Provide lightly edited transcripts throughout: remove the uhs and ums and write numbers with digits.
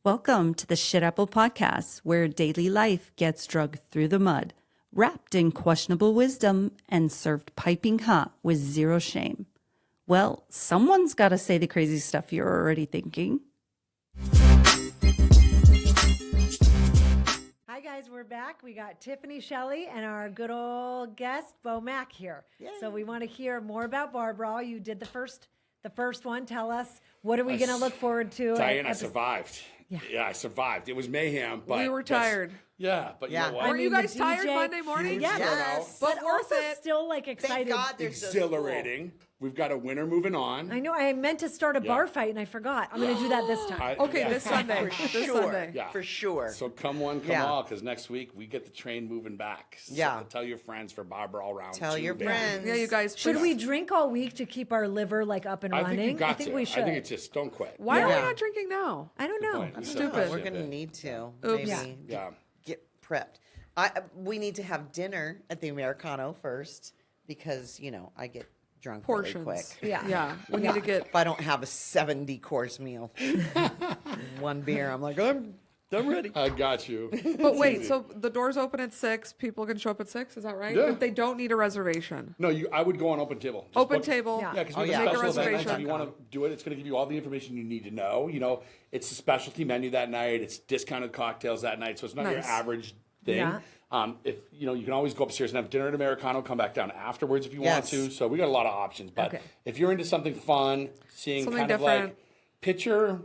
Welcome to the Shit Apple Podcast, where daily life gets drugged through the mud, wrapped in questionable wisdom, and served piping hot with zero shame. Well, someone's got to say the crazy stuff you're already thinking. Hi guys, we're back. We got Tiffany Shelley and our good old guest Beau Mac here. Yay. So we want to hear more about Bar Brawl. You did the first one. Tell us, what are we going to look forward to? Diane, I survived. Yeah, I survived. It was mayhem, but we were tired. Yeah, but you know what? Were you guys tired Monday morning? Yes, but worth also it. Still like excited. Thank God there's Exhilarating. We've got a winner moving on. I know. I meant to start a bar fight and I forgot. I'm going to do that this time. this Sunday. This Sunday. Yeah. For sure. So come one, come all, because next week we get the train moving back. So tell your friends for Bar Brawl round Tell 2, your baby. friends. Yeah, you guys. Should we drink all week to keep our liver like up and I running? think you got I think to. we should. I think it's just don't quit. Why are we not drinking now? I don't know. That's stupid. We're going to need to. Oops. Maybe get prepped. We need to have dinner at the Americano first because, I get drunk Portions. really quick. Yeah. We need to get. If I don't have a 70-course meal, one beer, I'm like, I'm ready. I got you. But wait, so the doors open at 6. People can show up at 6. Is that right? Yeah. But they don't need a reservation. No, I would go on open table. Just Open book- table. Yeah. Yeah, because Make a special event nights, reservation. if you want to do it, it's going to give you all the information you need to know. It's a specialty menu that night. It's discounted cocktails that night, so it's not your Nice. average thing. Yeah. If you can always go upstairs and have dinner at Americano. Come back down afterwards if you want to. So we got a lot of options. But if you're into something fun, seeing Something kind of different. like picture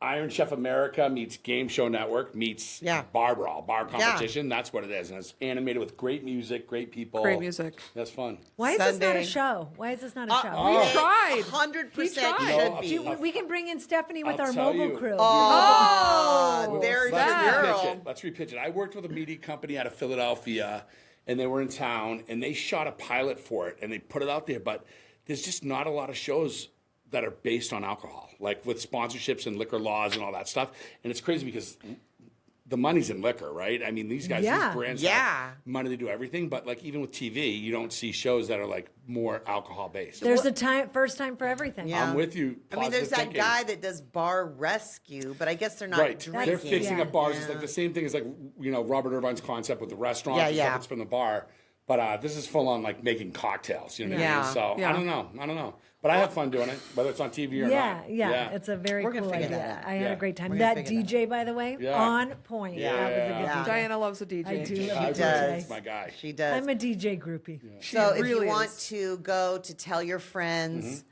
Iron Chef America meets Game Show Network meets Bar Brawl, bar competition. That's what it is, and it's animated with great music, great people. Great music. That's fun. Why is this not Sunday. a show? Why is this not a show? We tried. 100% tried. should be. We can bring in Stephanie with I'll our tell mobile you. crew. Oh, there's Let's your repitch girl. it. Let's repitch it. I worked with a media company out of Philadelphia, and they were in town, and they shot a pilot for it, and they put it out there. But there's just not a lot of shows that are based on alcohol, like with sponsorships and liquor laws and all that stuff. And it's crazy because the money's in liquor, right? I mean, these guys, these brands have money to do everything. But like even with TV, you don't see shows that are like more alcohol based. There's a first time for everything. Yeah. I'm with you. I mean, there's that Positive guy thinking. that does bar rescue, but I guess they're not Right, drinking. they're fixing up bars. Yeah. It's like the same thing as like Robert Irvine's concept with the restaurants and Yeah. stuff that's from the bar. But this is full on like making cocktails. You know what I mean? So I don't know. But I have fun doing it, whether it's on TV or not. Yeah. It's a very We're gonna cool figure idea. that out. I had a great time. We're That gonna figure DJ, by the way, on point. Yeah. That was a good DJ. Diana loves a DJ. I do love I a do. DJ. It's my guy. She does. I'm a DJ groupie. So if really you want is. to go to tell your friends,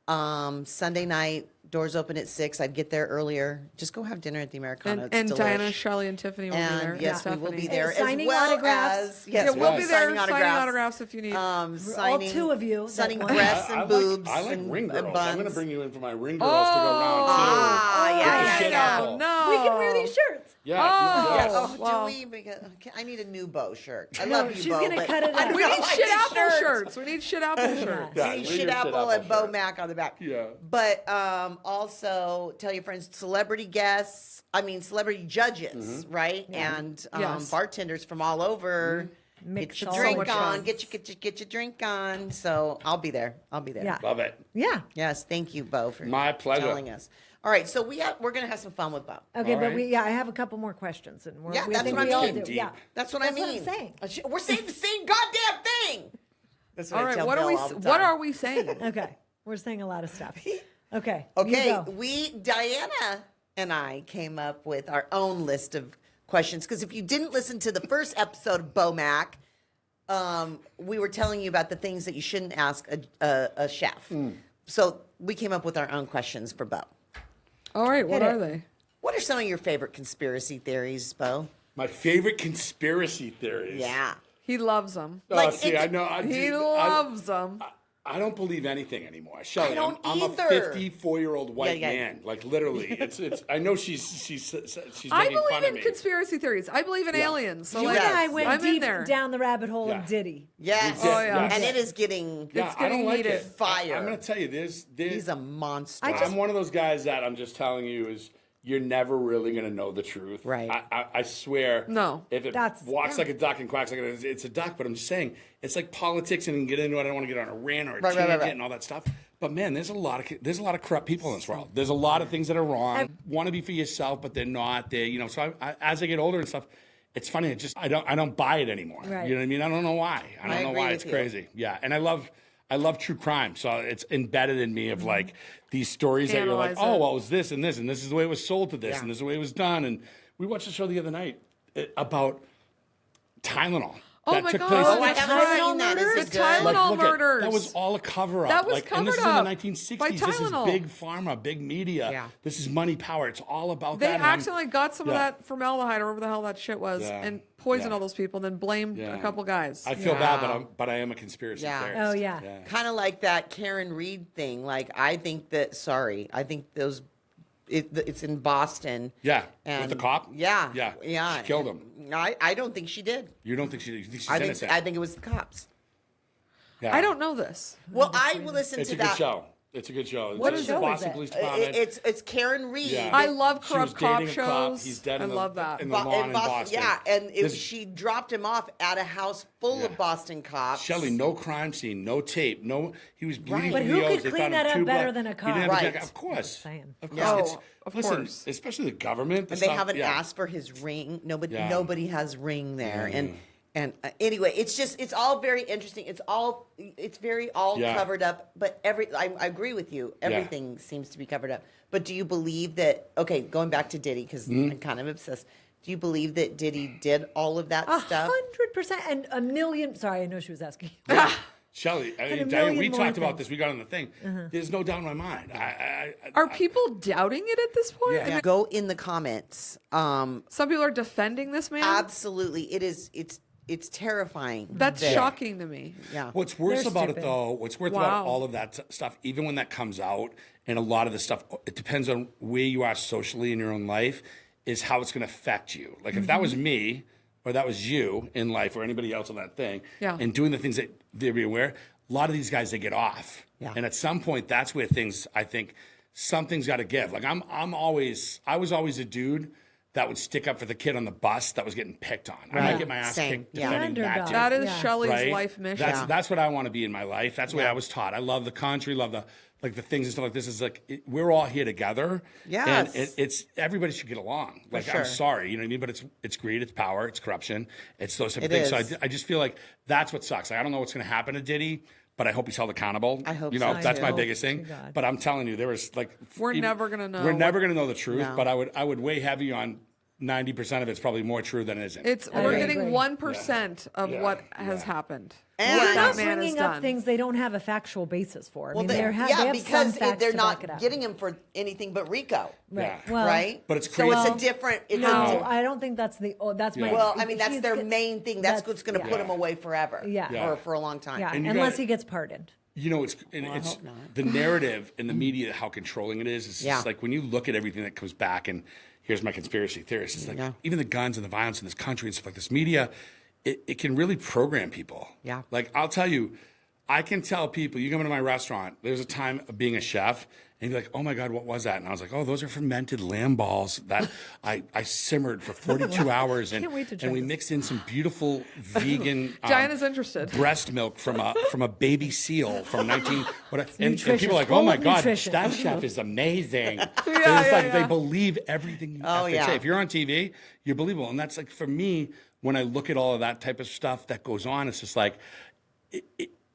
Sunday night, doors open at 6. I'd get there earlier. Just go have dinner at the Americano. It's And delish. Diana, Shelley, and Tiffany will be there. And yes, we will be Stephanie. there. Signing as well autographs. As, yes, Yeah, we'll be there signing signing autographs if you need. Signing, All two of you that Signing want- breasts and boobs. I like and, ring girls. and I'm going to buns. bring you in for my ring girls to go round yeah. no, no. We can wear these shirts. Yeah. Oh, Wow. do we? Because, I need a new Beau shirt. I No, love you, she's Beau, gonna but cut it I out. don't We know need like shit this apple shirt. shirts. We need shit apple shirts. Yeah, We need bring shit your apple and Beau shirt. Mac on the back. Yeah. But also tell your friends, celebrity guests. I mean, celebrity judges, right? And Yes. bartenders from all over. Mix Get it your all drink so much on. fun. Get your drink on. So I'll be there. Yeah. Love it. Yeah. Yes, thank you, Beau, for My pleasure. telling us. All right, so we're gonna have some fun with Beau. Okay, All but right. I have a couple more questions, and Yeah, we that's think what I we all mean. do. Deep. Yeah, That's what That's I what I'm mean. saying. We're saying the same goddamn thing. That's what All I right, tell what are Bill we? all the What time. are we saying? Okay, we're saying a lot of stuff. Okay. Okay, you go. Diana and I came up with our own list of questions because if you didn't listen to the first episode of Beau Mac, we were telling you about the things that you shouldn't ask a chef. So we came up with our own questions for Beau. All right, what Hit are it. they? What are some of your favorite conspiracy theories, Beau? My favorite conspiracy theories. Yeah. He loves them. Oh, Like, see, it- I know. He loves them. I don't believe anything anymore. Shelley, don't I'm either. a 54-year-old white Yeah. man. Like literally, it's. I know she's I making fun believe of in me. conspiracy theories. I believe in aliens. So You like, and I Yes. went I'm in deep there. down the rabbit hole Yeah. of Diddy. Yes. We did, Oh, yeah. And it is getting Yeah, It's I don't getting like heated. it. fire. I'm going to tell you, there's He's a monster. I just- I'm one of those guys that I'm just telling you is you're never really going to know the truth. Right. I swear. No. If it walks like a duck and quacks like it's a duck, but I'm just saying, it's like politics and you can get into it. I don't want to get on a rant or a tangent and all that stuff. But man, there's a lot of corrupt people in this world. There's a lot of things that are wrong. Want to be for yourself, but they're not. So as I get older and stuff, it's funny. I don't buy it anymore. Right. You know what I mean? I don't know why. I don't know why. It's you. crazy. Yeah. And I love true crime. So it's embedded in me of like these stories that you're like, oh, well, it was this and this, and this is the way it was sold to this, and this is the way it was done. And we watched a show the other night about Tylenol. Oh that my took God. place. Oh, I haven't seen that. Is The it good? Tylenol Look murders. that was all a cover up. That was and this is covered in the up 1960s. by This is Tylenol. big pharma, big media. Yeah. This is money power. It's all about They that. and I'm- accidentally got some of that formaldehyde or whatever the hell that shit was Yeah. and poisoned Yeah. all those people and then blamed a couple guys. I feel bad, but I am a conspiracy Yeah. theorist. Oh, yeah. Kind of like that Karen Reed thing. Like, I think those, it's in Boston. Yeah. And With the cop? Yeah. Yeah. Yeah. She killed him. I don't think she did. You don't think you think she's I innocent? think it was the cops. Yeah. I don't know this. Well, I will listen It's to a good that. show. It's a good show. What It's show is Boston it? Police Department. It's Karen Reed. Yeah. I love She was corrupt cop dating a cop. shows. He's dead I in the, love that. in the lawn in Boston. Yeah, and This- she dropped him off at a house full of Boston cops. Shelley, no crime scene, no tape, he was bleeding But from who the could nose. They clean found that him up too better blood. than a He cop? didn't have a Right. jacket. Of course. Saying. Of Yeah. course. Of Listen, course. especially the government. And they haven't asked for his ring. Nobody has ring there. And anyway, it's all very interesting. It's very covered up. But I agree with you. Everything seems to be covered up. But do you believe that? Okay, going back to Diddy because I'm kind of obsessed. Do you believe that Diddy did all of that stuff? 100% and a million. Sorry, I know she was asking. Shelley, a Diane, million we more talked about things. this. We got on the thing. There's no doubt in my mind. Are people doubting it at this point? Yeah. I mean, Go in the comments. some people are defending this man. Absolutely, it is. It's terrifying. That's shocking to me. Yeah. What's worse They're about stupid. it, though, what's worse about all of that stuff, even when that comes out, and a lot of the stuff, it depends on where you are socially in your own life, is how it's going to affect you. Like, if that was me, or that was you in life, or anybody else on that thing, and doing the things that they're be aware, a lot of these guys, they get off. Yeah. And at some point, that's where things, I think, something's got to give. Like, I was always a dude that would stick up for the kid on the bus that was getting picked on. I might get my ass Same. kicked Yeah. defending that Underdog. dude. That is Yeah. Shelley's Right? life mission. That's what I want to be in my life. That's the way I was taught. I love the country, love the things and stuff like this. Is like we're all here together. Yes. and it's everybody should get along. Like sure. I'm sorry, you know what I mean? But it's greed, it's power, it's corruption, it's those type of It things. is. So I just feel like that's what sucks. Like, I don't know what's going to happen to Diddy, but I hope he's held accountable. I hope you know so, that's too. my biggest To thing. God. But I'm telling you, there was like We're never gonna know We're never what- going to know the truth. No. But I would weigh heavy on 90% of it's probably more true than it isn't. We're agree. getting 1% of Yeah. what has happened. And- What They're that not man has bringing up done. things they don't have a factual basis for. I mean, they have because some facts they're to back it not up. getting him for anything but RICO, Yeah. Well, right? But it's so crazy. it's a different. It's No, a, I don't think that's the. Oh, that's my. well, I mean, that's he's their get- main thing. That's what's going to put yeah. him away forever. Yeah. Yeah. or for a long time. Yeah, And you unless gotta- he gets pardoned. You know, it's hope not. the narrative in the media, how controlling it is. It's Yeah. just like when you look at everything that comes back, and here's my conspiracy theorist. It's like even the guns and the violence in this country and stuff like this media, it can really program people. Yeah. Like I'll tell you, I can tell people, you come into my restaurant, there's a time of being a chef, and you're like, oh my God, what was that? And I was like, oh, those are fermented lamb balls that I simmered for 42 hours. And, Can't wait to try and we this. mixed in some beautiful vegan Diana's interested. breast milk from a baby seal from 19 and nutritious, people are like, full oh my of God, nutrition. that chef is amazing. It's yeah, like yeah. they believe everything you have to yeah. say. If you're on TV, you're believable. And that's like, for me, when I look at all of that type of stuff that goes on, it's just like,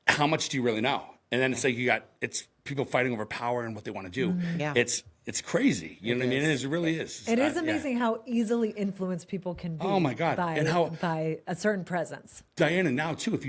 how much do you really know? And then it's like it's people fighting over power and what they want to do. Yeah. It's crazy. You know what I mean? It really is. It is Yeah. amazing how easily influenced people can be. Oh, my God. By, And how- by a certain presence. Diana, now too, if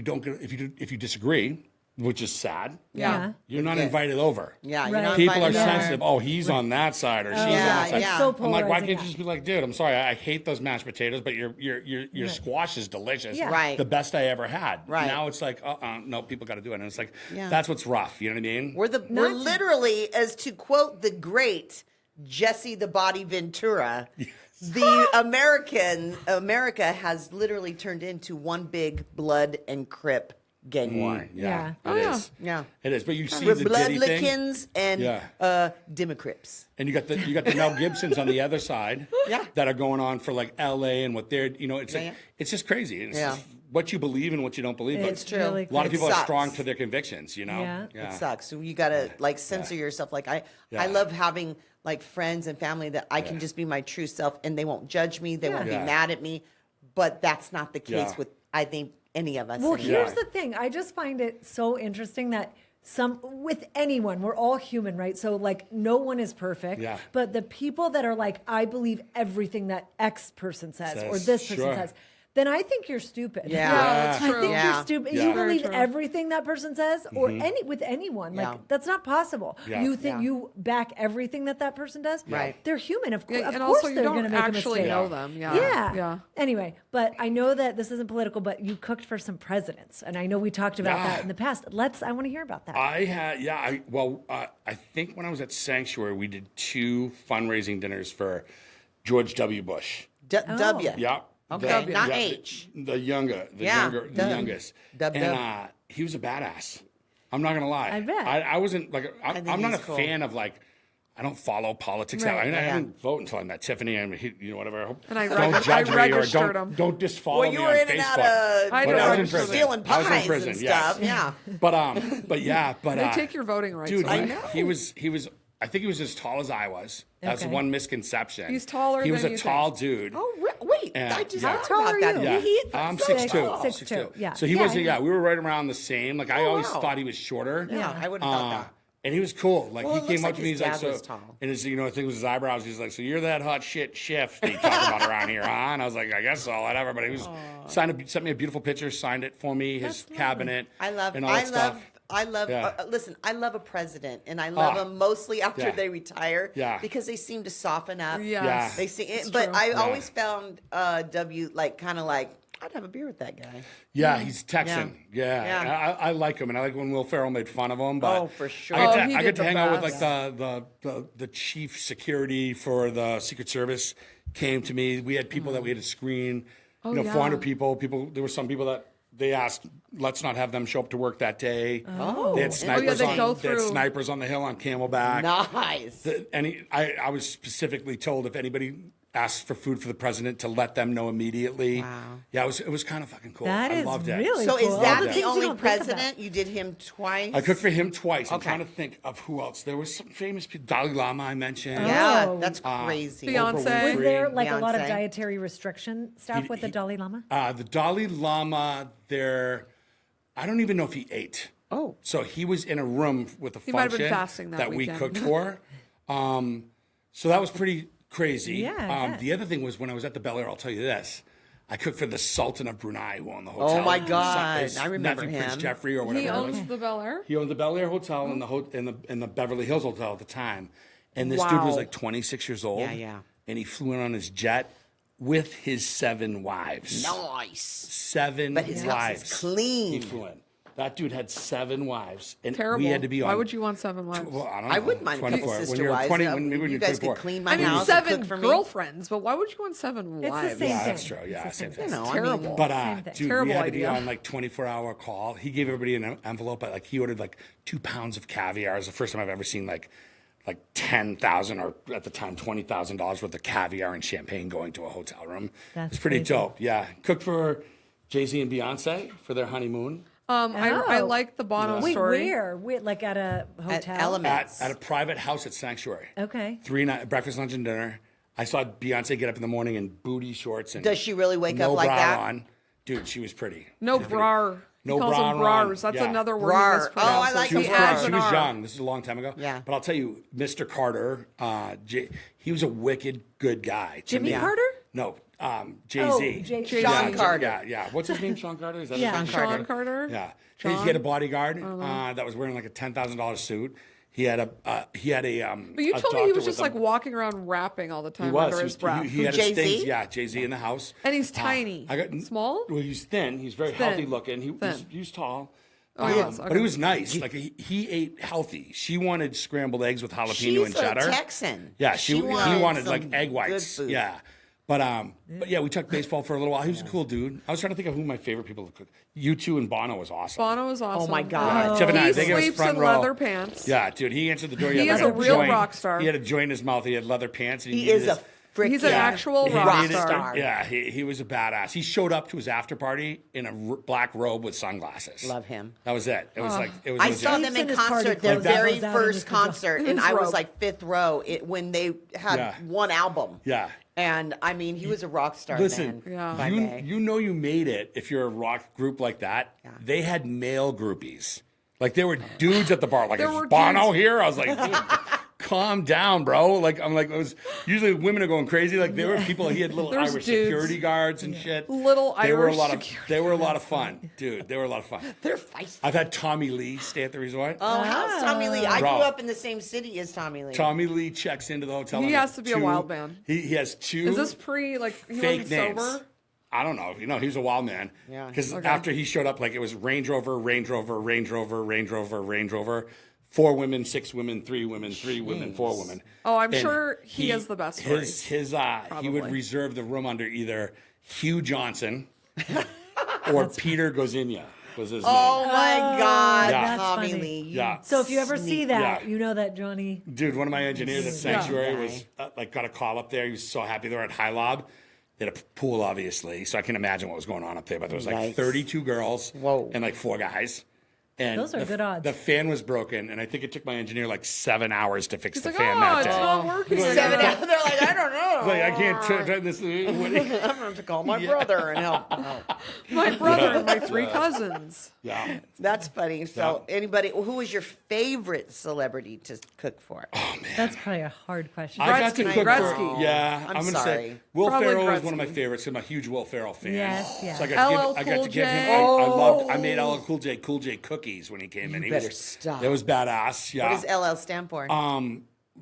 you disagree, which is sad, Yeah. you're not invited over. Yeah, Right. you're not People are invited over. sensitive. Oh, he's on that side, or she's on yeah, that side. yeah. So I'm like, why polarizing, can't you just be like, dude? I'm sorry, I hate those mashed potatoes, but your squash is delicious. Yeah. Right. The best I ever had. Right. Now it's like, no, people got to do it, and it's like, Yeah. that's what's rough. You know what I mean? We're literally, as to quote the great Jesse the Body Ventura, the America has literally turned into one big blood and crip gang war. Yeah. Yeah. It yeah. is. Yeah. It is. But you see We're the Diddy thing. bloodlickins and Yeah. Democrats. And you got the Mel Gibsons on the other side that are going on for like LA and what they're, it's like, it's just crazy. It's just what you believe and what you don't believe. It's But really a lot of It people are sucks. strong to their convictions, Yeah. It sucks. So you gotta like censor yourself. Like I love having like friends and family that I can just be my true self and they won't judge me. They won't be Yeah. mad at me. But that's not the case Yeah. with I think any of us. Well, anymore. here's the thing. I just find it so interesting that with anyone, we're all human, right? So like no one is perfect. Yeah. But the people that are like, I believe everything that X person says or Says, this person sure. says, then I think you're stupid. Yeah. that's I true. think Yeah. you're stupid. Yeah. You Very believe true. everything that person says, or with anyone. Yeah. Like that's not possible. Yeah. You think Yeah. you back everything that person does. Right. They're human. Of course, Yeah, and course also you they're going to don't make a actually mistake. know them. Yeah. Yeah. Yeah. Anyway, but I know that this isn't political, but you cooked for some presidents, and I know we talked about Yeah. that in the past. I want to hear about that. I had, I think when I was at Sanctuary, we did 2 fundraising dinners for George W. Bush. W. Yeah. Okay, not yeah, H. The Yeah, the dub. youngest. Dub, and dub. he was a badass. I'm not gonna lie. I bet. I wasn't like think I'm not a he's cool. fan of like. I don't follow politics. Right. I Yeah. didn't vote until I met Tiffany and And whatever. I don't judge me or registered 'em. don't disfollow Well, me you on were in Facebook. and out of I But did I was in register prison. stealing I was in pies prison, and yes. stuff. Yeah. But yeah, but They take your voting rights dude. away. He was. I think he was as tall as I was. That's Okay. one misconception. He's taller He was than a you tall dude. Oh, wait. Yeah. I just How thought tall about are that. you? Yeah, He, I'm Six- 6'2". 6'2", yeah. So he Yeah, was. I- Yeah, we were right around the same. Like I always wow. thought he was shorter. Yeah, I would have thought that. And he was cool. Like Well, he it came looks up like to me. his He's like, dad so, was tall. and his, I think it was his eyebrows. He's like, so you're that hot shit chef that you talk about around here, huh? And I was like, I guess so, whatever. But he was sent me a beautiful picture, signed it for me, his cabinet, and all that stuff. Yeah. Listen, I love a president, and I love them mostly after Yeah. they retire Yeah. because they seem to soften up. Yes. Yeah. They see, It's but true. I Yeah. always found W like kind of like I'd have a beer with that guy. Yeah, he's Texan. Yeah, Yeah. I like him, and I like when Will Ferrell made fun of him. But Oh, for sure. I get Oh, to, he I did get to the hang out with like best. the chief security for the Secret Service came to me. We had people that we had to screen. Oh, 400 yeah. people. There were some people that they asked, let's not have them show up to work that day. Oh. They had snipers they on. go They had through- snipers on the hill on Camelback. Nice. I was specifically told if anybody asked for food for the president to let them know immediately. Wow. Yeah, it was kind of fucking cool. That I is loved it. really So cool. is All that the the things you only don't think about. president? You did him twice? I cooked for him twice. I'm Okay. trying to think of who else. There was some famous people. Dalai Lama I mentioned. Yeah, Oh. that's crazy. Beyonce. Was Winfrey. there like a lot of Beyonce. dietary restriction stuff with the Dalai Lama? The Dalai Lama, I don't even know if he ate. Oh. So he was in a room with a He might have function been fasting that we weekend. cooked for. So that was pretty crazy. Yeah, I bet. The other thing was when I was at the Bel Air, I'll tell you this. I cooked for the Sultan of Brunei who owned the hotel. Oh, my God. His I remember nephew, Prince him. Jeffrey or whatever He it was. owns the Bel Air. He owned the Bel Air Hotel and the Beverly Hills Hotel at the time. And this dude was Wow. like 26 years old. Yeah, yeah. And he flew in on his jet with his 7 wives. Nice. 7 But his wives. house is clean. He flew in. That dude had 7 wives. And Terrible. we had to be on. Why would you want 7 wives? Well, I don't know. I wouldn't mind a couple 24. sister When you're wives. 20, Uh, maybe when you you're guys 24. could clean my I mean, house and 7 cook for me. girlfriends, but why would you want 7 It's wives? the same Yeah, thing. that's true. Yeah, It's the same same thing. You know, I Terrible. mean, But Same thing. dude, Terrible we had to be idea. on like 24-hour call. He gave everybody an envelope, but like he ordered like 2 pounds of caviar. It was the first time I've ever seen like $10,000 or at the time $20,000 worth of caviar and champagne going to a hotel room. That's It's pretty crazy. dope. Yeah, cooked for Jay-Z and Beyonce for their honeymoon I Oh. like the Bono Wait, story. where? Wait, like at a hotel? Elements. at a private house at Sanctuary. Okay. 3 night breakfast, lunch, and dinner. I saw Beyonce get up in the morning in booty shorts and Does she really wake no up like bra that? on. Dude, she was pretty. No She was pretty. brar. No he calls bra them on Ron. brars. That's Yeah. another word Brar. he mispronounces. Oh, I like She the was He brar. adds pretty. an She was R. young. This is a long time ago. Yeah. But I'll tell you, Mr. Carter, he was a wicked good guy. to Jimmy me. Carter? No, Oh, Jay-Z. Jay-Z. Sean Carter. Yeah. What's his name? Sean Carter? Is that Yeah. his name? Sean Carter? Yeah. John? He had a bodyguard that was wearing like a $10,000 suit. He had a But you a told me he doctor was just with like him. walking around rapping all the time He was. under He his was- breath. He had a Jay-Z? stage. Yeah, Jay-Z in the house. And he's tiny. Small? Well, he's thin. He's very Thin. healthy looking. Thin. He was tall. Oh, he was. But Okay. he was nice. Like he ate healthy. She wanted scrambled eggs with jalapeno She's and a cheddar. Texan. Yeah, She he wanted some like egg good whites. food. Yeah. But yeah, we took baseball for a little while. He was a cool dude. I was trying to think of who my favorite people to cook. U2 and Bono was awesome. Bono is awesome. Oh my God. Tiff and I, He they gave us sleeps front in row. leather pants. Yeah, dude, he answered the door. He had is like a real joint. rock star. He had a joint in his mouth. He had leather pants. And He is a freaking He's an actual rock star. Yeah, he was a badass. He showed up to his after party in a black robe with sunglasses. Love him. That was it. It was like it was. I legit. saw them Sleeps in in his party concert, their clothes. very Goes out in his first concert, and I was robe. like fifth row when they had Yeah. one album. Yeah. And I mean, he was a rock star. Listen, then, Yeah. by May. you know you made it if you're a rock group like that. Yeah. They had male groupies. Like there were dudes at the bar. Like There is were Bono dudes. here? I was like, dude, calm down, bro. Like I'm like it was usually women are going crazy. Like there were people. He had little There's Irish dudes. security guards and shit. Little They were a Irish lot of. security They were a lot of fun, dude. They were a lot of fun. They're feisty. I've had Tommy Lee stay at the resort. Oh, how's Tommy Lee? I Bro. grew up in the same city as Tommy Lee. Tommy Lee checks into the hotel. He and has to be a wild man. He has two. Is this pre, like, he fake wasn't names? sober? I don't know. You know, he was a wild man. Yeah. Because after he showed up, like it was Range Rover, Range Rover, Range Rover, Range Rover, Range Rover. 4 women, 6 women, 3 women, 3 women, 4 women. Oh, I'm And sure he has the best stories. He would Probably. reserve the room under either Hugh Johnson or Peter Gozinia was his Oh name. my God, Yeah. Tommy That's Lee. funny. Yeah. So if you ever see that, Yeah. you know that Johnny. Dude, one of my engineers at Sanctuary Yeah. was like got a call up there. He was so happy they were at High Lob. They had a pool, obviously, so I can imagine what was going on up there. But there was like Yikes. 32 girls Whoa. and like 4 guys. And Those are good odds. The fan was broken, and I think it took my engineer like 7 hours to fix He's the like, fan oh, that it's day. not working. Like, They're anymore. like, I don't know. Like I can't turn this. I'm going to have to call my brother and help. My brother and my 3 cousins. Yeah. That's funny. So, anybody, who was your favorite celebrity to cook for? That's probably a hard question. I got to Gretzky. cook Gretzky. for. Yeah, I'm gonna say sorry. Will Probably Ferrell is one of my Gretzky. favorites. 'Cause I'm a huge Will Ferrell fan. Yes, yes. So I LL got to Cool give him. J. I made LL Cool J cookies when he came in. He better was, stop. It was badass. Yeah. What does LL stand for?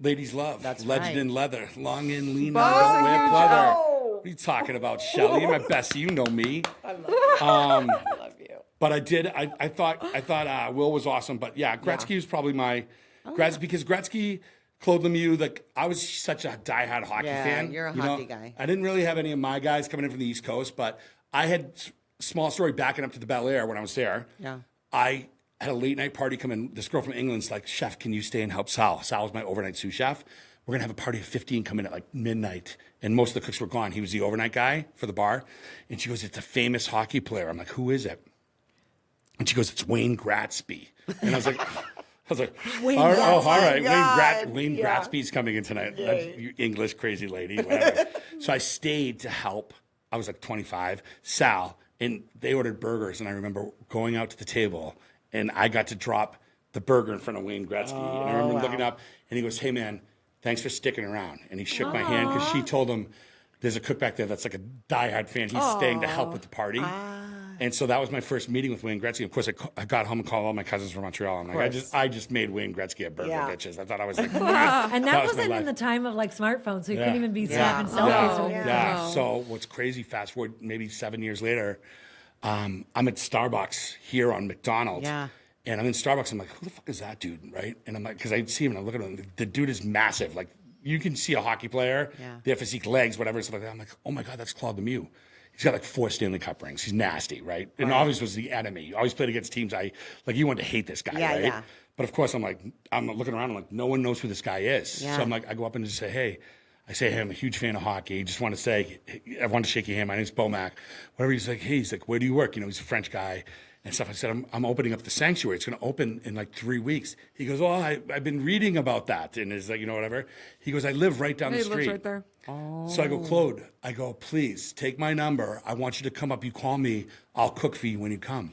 Ladies love. That's Legend right. in leather. Long and lean. Buzz Don't a wear huge pleather. L. What are you talking about, Shelly? You're my bestie. You know me. I love you. But I did. I thought Will was awesome. But yeah, Gretzky was probably my Gretzky because Gretzky, Claude Lemieux. Like I was such a diehard hockey Yeah, fan. you're a you hockey know? guy. I didn't really have any of my guys coming in from the East Coast, but I had small story backing up to the Bel Air when I was there. Yeah. I had a late night party come in. This girl from England's like, Chef, can you stay and help Sal? Sal was my overnight sous chef. We're going to have a party of 15 come in at like midnight. And most of the cooks were gone. He was the overnight guy for the bar. And she goes, it's a famous hockey player. I'm like, who is it? And she goes, it's Wayne Gretzky. And I was like, Wayne all right, Gretzky. all right. God, Wayne yeah. Gretzky's coming in tonight. You English crazy lady, whatever. So I stayed to help. I was like 25. Sal, and they ordered burgers. And I remember going out to the table, and I got to drop the burger in front of Wayne Gretzky. And I remember looking up, and he goes, hey, man, thanks for sticking around. And he shook my hand because she told him, there's a cook back there that's like a diehard fan. He's staying to help with the party. And so that was my first meeting with Wayne Gretzky. Of course, I got home and called all my cousins from Montreal. I'm like, I just made Wayne Gretzky a burger, Yeah. bitches. I thought I was like, And that was my wasn't in life. the time of like smartphones, so you Yeah. couldn't even be Yeah. snapping selfies. No. or anything. Yeah. So what's crazy, fast forward maybe 7 years later, I'm at Starbucks here on McDonald's. Yeah. And I'm in Starbucks. I'm like, who the fuck is that dude? Right. And I'm like, because I see him and I look at him. The dude is massive. Like you can see a hockey player, Yeah. their physique, legs, whatever, stuff like that. I'm like, oh my God, that's Claude Lemieux. He's got like 4 Stanley Cup rings. He's nasty, right? And always was the enemy. Always played against teams you wanted to hate this guy, Yeah, right? yeah. But of course, I'm looking around. I'm like, no one knows who this guy is. Yeah. So I'm like, I go up and just say, hey. Hey, I'm a huge fan of hockey. Just want to say, I want to shake your hand. My name's Beau Mac. Whatever. He's like, hey, where do you work? You know, he's a French guy and stuff. I said, I'm opening up the sanctuary. It's going to open in like 3 weeks. He goes, oh, I've been reading about that. And is like, whatever. He goes, I live right down He the street. lives right there. So I go, Claude, please take my number. I want you to come up. You call me. I'll cook for you when you come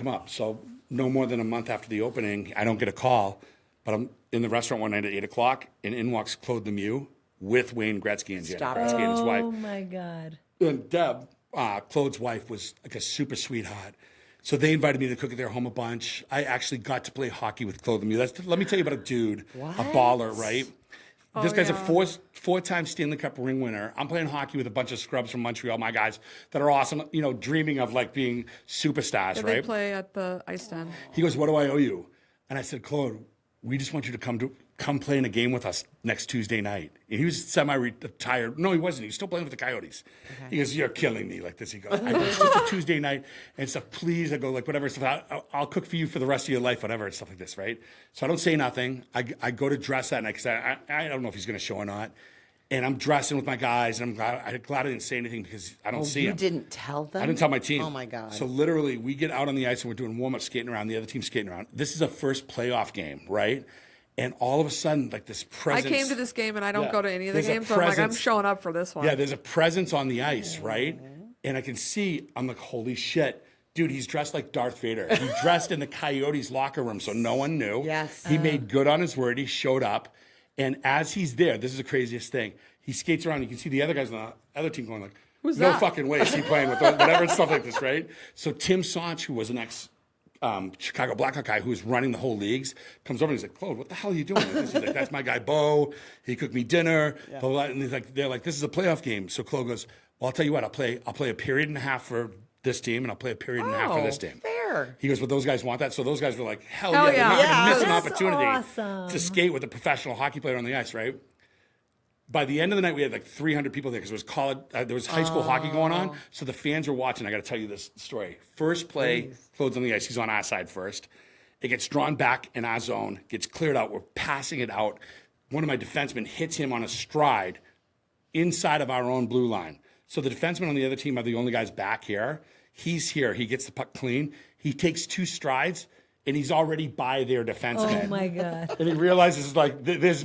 up. So no more than a month after the opening, I don't get a call, but I'm in the restaurant one night at 8 o'clock, and in walks Claude Lemieux with Wayne Gretzky and Janet Stop Gretzky and his wife. Oh my God. And Deb, Claude's wife, was like a super sweetheart. So they invited me to cook at their home a bunch. I actually got to play hockey with Claude Lemieux. Let me tell you about a dude, a baller, right? This guy's a four-time Stanley Cup ring winner. I'm playing hockey with a bunch of scrubs from Montreal, my guys that are awesome, dreaming of like being superstars, They right? play at the ice den. He goes, what do I owe you? And I said, Claude, we just want you to come play in a game with us next Tuesday night. And he was semi-retired. No, he wasn't. He was still playing with the Coyotes. Okay. He goes, you're killing me like this. He goes, it's just a Tuesday night and stuff. Please, I go, like, whatever stuff. I'll cook for you for the rest of your life, whatever, and stuff like this, right? So I don't say nothing. I go to dress that night because I don't know if he's going to show or not. And I'm dressing with my guys, and I'm glad I didn't say anything because I don't see him. You didn't tell them? I didn't tell my team. Oh, my God. So literally, we get out on the ice, and we're doing warm-up skating around. The other team's skating around. This is a first playoff game, right? And all of a sudden, like this presence. I came to this game, and I don't go to any of the There's games, so I'm like, I'm showing up for this one. Yeah, there's a presence on the ice, right? And I can see, I'm like, holy shit. Dude, he's dressed like Darth Vader. He dressed in the Coyotes locker room, so no one knew. Yes. He made good on his word. He showed up. And as he's there, this is the craziest thing. He skates around. You can see the other guys on the other team going like, Who's no that? fucking way is he playing with whatever and stuff like this, right? So Tim Sonch, who was an Chicago Blackhawk guy who was running the whole leagues, comes over and he's like, Claude, what the hell are you doing? He's like, that's my guy, Beau. He cooked me dinner. Blah, blah, blah. And they're like, this is a playoff game. So Claude goes, well, I'll tell you what, I'll play a period and a half for this team, and I'll play a period and a half for this team. Fair. He goes, well, those guys want that. So those guys were like, hell Hell yeah. yeah. They're not going to miss an That's opportunity awesome. to skate with a professional hockey player on the ice, right? By the end of the night, we had like 300 people there because it was college. There was high school hockey going on, so the fans were watching. I got to tell you this story. First play, Claude's on the ice. He's on our side first. It gets drawn back in our zone, gets cleared out. We're passing it out. One of my defensemen hits him on a stride inside of our own blue line. So the defensemen on the other team are the only guys back here. He's here. He gets the puck clean. He takes 2 strides, and he's already by their defenseman. Oh my God. And he realizes, like, this is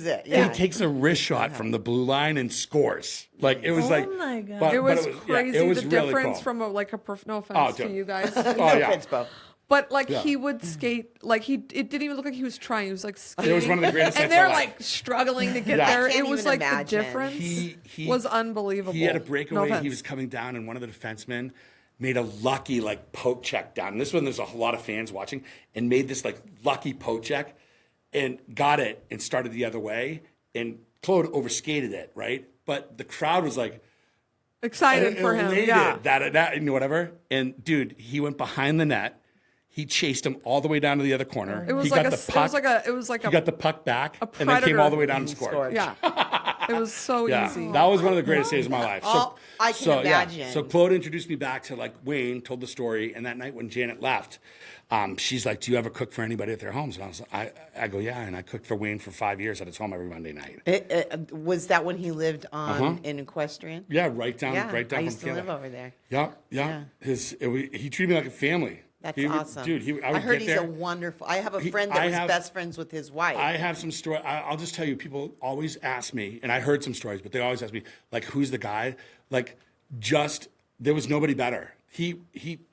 it. And Yeah. he takes a wrist shot from the blue line and scores. Like, it was like. Oh my God. But It was crazy, it was the really difference cool. from no offense to dude. you guys. Oh, No yeah. offense, Beau. But like Yeah. he would skate, like it didn't even look like he was trying. He was like skating. It was one of the greatest and sights they're of my life. like struggling to get Yeah. there. I can't It was even like the imagine. difference He was unbelievable. He had a No breakaway. offense. He was coming down, and one of the defensemen made a lucky like poke check down. And this one, there's a lot of fans watching, and made this like lucky poke check, and got it and started the other way. And Claude overskated it, right? But the crowd was like excited for him. elated Yeah. that and whatever. And dude, he went behind the net. He chased him all the way down to the other corner. It was he like got a. the It puck. was like He a. got the puck back, and then came predator. all the way down and scored. Yeah. It was so Yeah, easy. that was one of the greatest days of my life. Oh, I can imagine. Yeah. So Claude introduced me back to like Wayne, told the story, and that night when Janet left, she's like, "Do you ever cook for anybody at their homes?" And I go, "Yeah," and I cooked for Wayne for 5 years at his home every Monday night. Was that when he lived on in Equestrian? Yeah, right down Yeah, from I used to Canada. live over there. Yeah. He treated me like a family. That's He would- awesome. dude. I I would heard get he's there. a wonderful. I have a friend I that was have- best friends with his wife. I have some story. I'll just tell you. People always ask me, and I heard some stories, but they always ask me, like, who's the guy? Like, there was nobody better.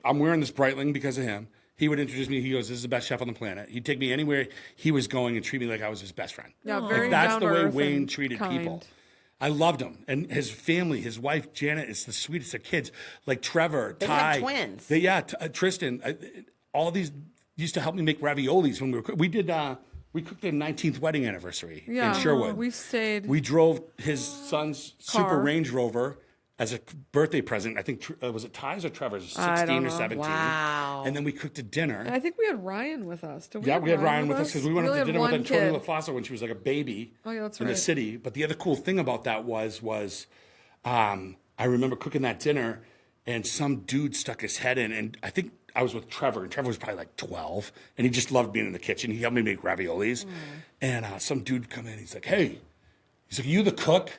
I'm wearing this Breitling because of him. He would introduce me. He goes, "This is the best chef on the planet." He'd take me anywhere he was going and treat me like I was his best friend. Yeah, Like, very that's down the to way earth Wayne and treated kind. people. I loved him, and his family, his wife Janet, is the sweetest of kids. Like Trevor, They Ty, had twins. Tristan. All these used to help me make raviolis when we cooked their 19th wedding anniversary Yeah, in Sherwood. we stayed. We drove his son's Super Car. Range Rover as a birthday present. I think was it Ty's or Trevor's? I 16 don't or know. 17. Wow. And then we cooked a dinner. And I think we had Ryan with us. Did we Yeah, have we had Ryan with us because we went out only to had dinner with one Antonio kid. LaFossa when she was like a baby Oh, yeah, that's in the right. city. But the other cool thing about that was I remember cooking that dinner and some dude stuck his head in, and I think I was with Trevor, and Trevor was probably like 12, and he just loved being in the kitchen. He helped me make raviolis. And some dude come in, he's like, "Hey," he's like, "You the cook?"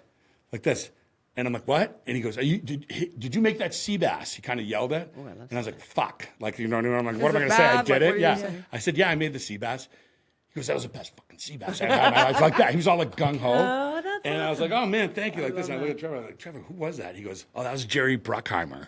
Like this. And I'm like, "What?" And he goes, did you make that sea bass? He kind of yelled it. And I was like, "Fuck." Like, you know what I mean? I'm like, what am I it going to say? I bad? did Like, what it. are you Yeah. saying? I said, "Yeah, I made the sea bass." He goes, "That was the best fucking sea bass I've had in my life." Like that. He was all like gung ho. Oh, that's And I was like, "Oh man, thank you." Like this. And I look at Trevor. I'm like, "Trevor, who was that?" He goes, "Oh, that was Jerry Bruckheimer."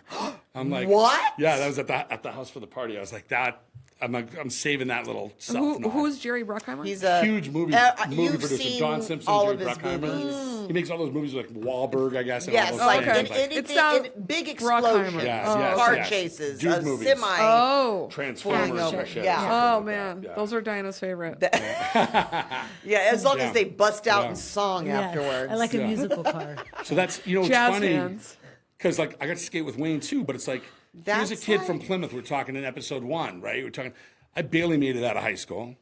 I'm like, What? Yeah, that was at the house for the party. I was like, that. I'm saving that little stuff. now. Who's Jerry Bruckheimer? He's a Huge movie you've producer. seen Don Simpson, all Jerry of his Bruckheimer. movies. He makes all those movies like Wahlberg, I guess. And Yes, all those like things. okay. anything, It sounds- big Bruckheimer. explosions, Yes, car yes. chases, Dude a movies. semi. Oh. Transformers. Hangover, and shit. yeah. Something Oh like man, that. Yeah. those are Diana's favorite. Yeah, as long Yeah. as they bust out Yeah. in song Yeah, afterwards. I like a Yeah. musical car. So that's it's Jazz funny hands. because like I got to skate with Wayne too, but it's like here's a That's kid like- from Plymouth. We're talking in episode 1, right? We're talking. I barely made it out of high school.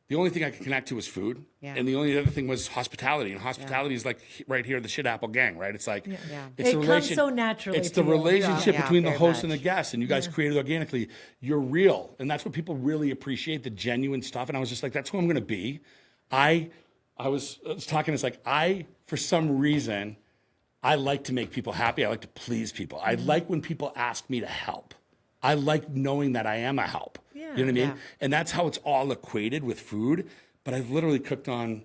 the only thing I could connect to was food. Yeah. And the only other thing was hospitality. And hospitality is like right here, the Shit Apple Gang, right? It's like, it's It the comes relation- so naturally It's to the you. relationship Yeah, between the very host and the much. guest. And you guys created organically. You're real. And that's what people really appreciate, the genuine stuff. And I was just like, that's who I'm going to be. I was talking, it's like, for some reason, I like to make people happy. I like to please people. I like when people ask me to help. I like knowing that I am a help. Yeah. You know what I mean? Yeah. And that's how it's all equated with food. But I've literally cooked on,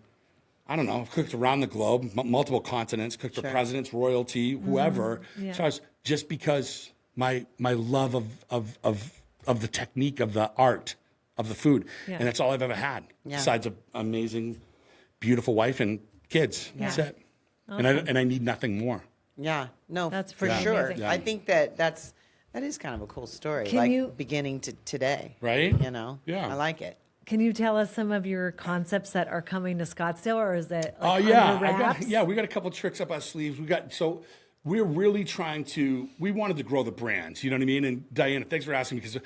I don't know, I've cooked around the globe, multiple continents, cooked for presidents, royalty, whoever. So I was, just because my love of the technique, of the art, of the food. Yeah. And that's all I've ever had, Yeah. besides an amazing, beautiful wife and kids. That's it. And I need nothing more. Yeah, no, That's for pretty sure. amazing. I think that is kind of a cool story. Can like you- beginning to today, Right? You know, Yeah. I like it. Can you tell us some of your concepts that are coming to Scottsdale, or is it Oh like yeah, under wraps? we got a couple tricks up our sleeves. We're really trying to. We wanted to grow the brands. You know what I mean? And Diana, thanks for asking me, because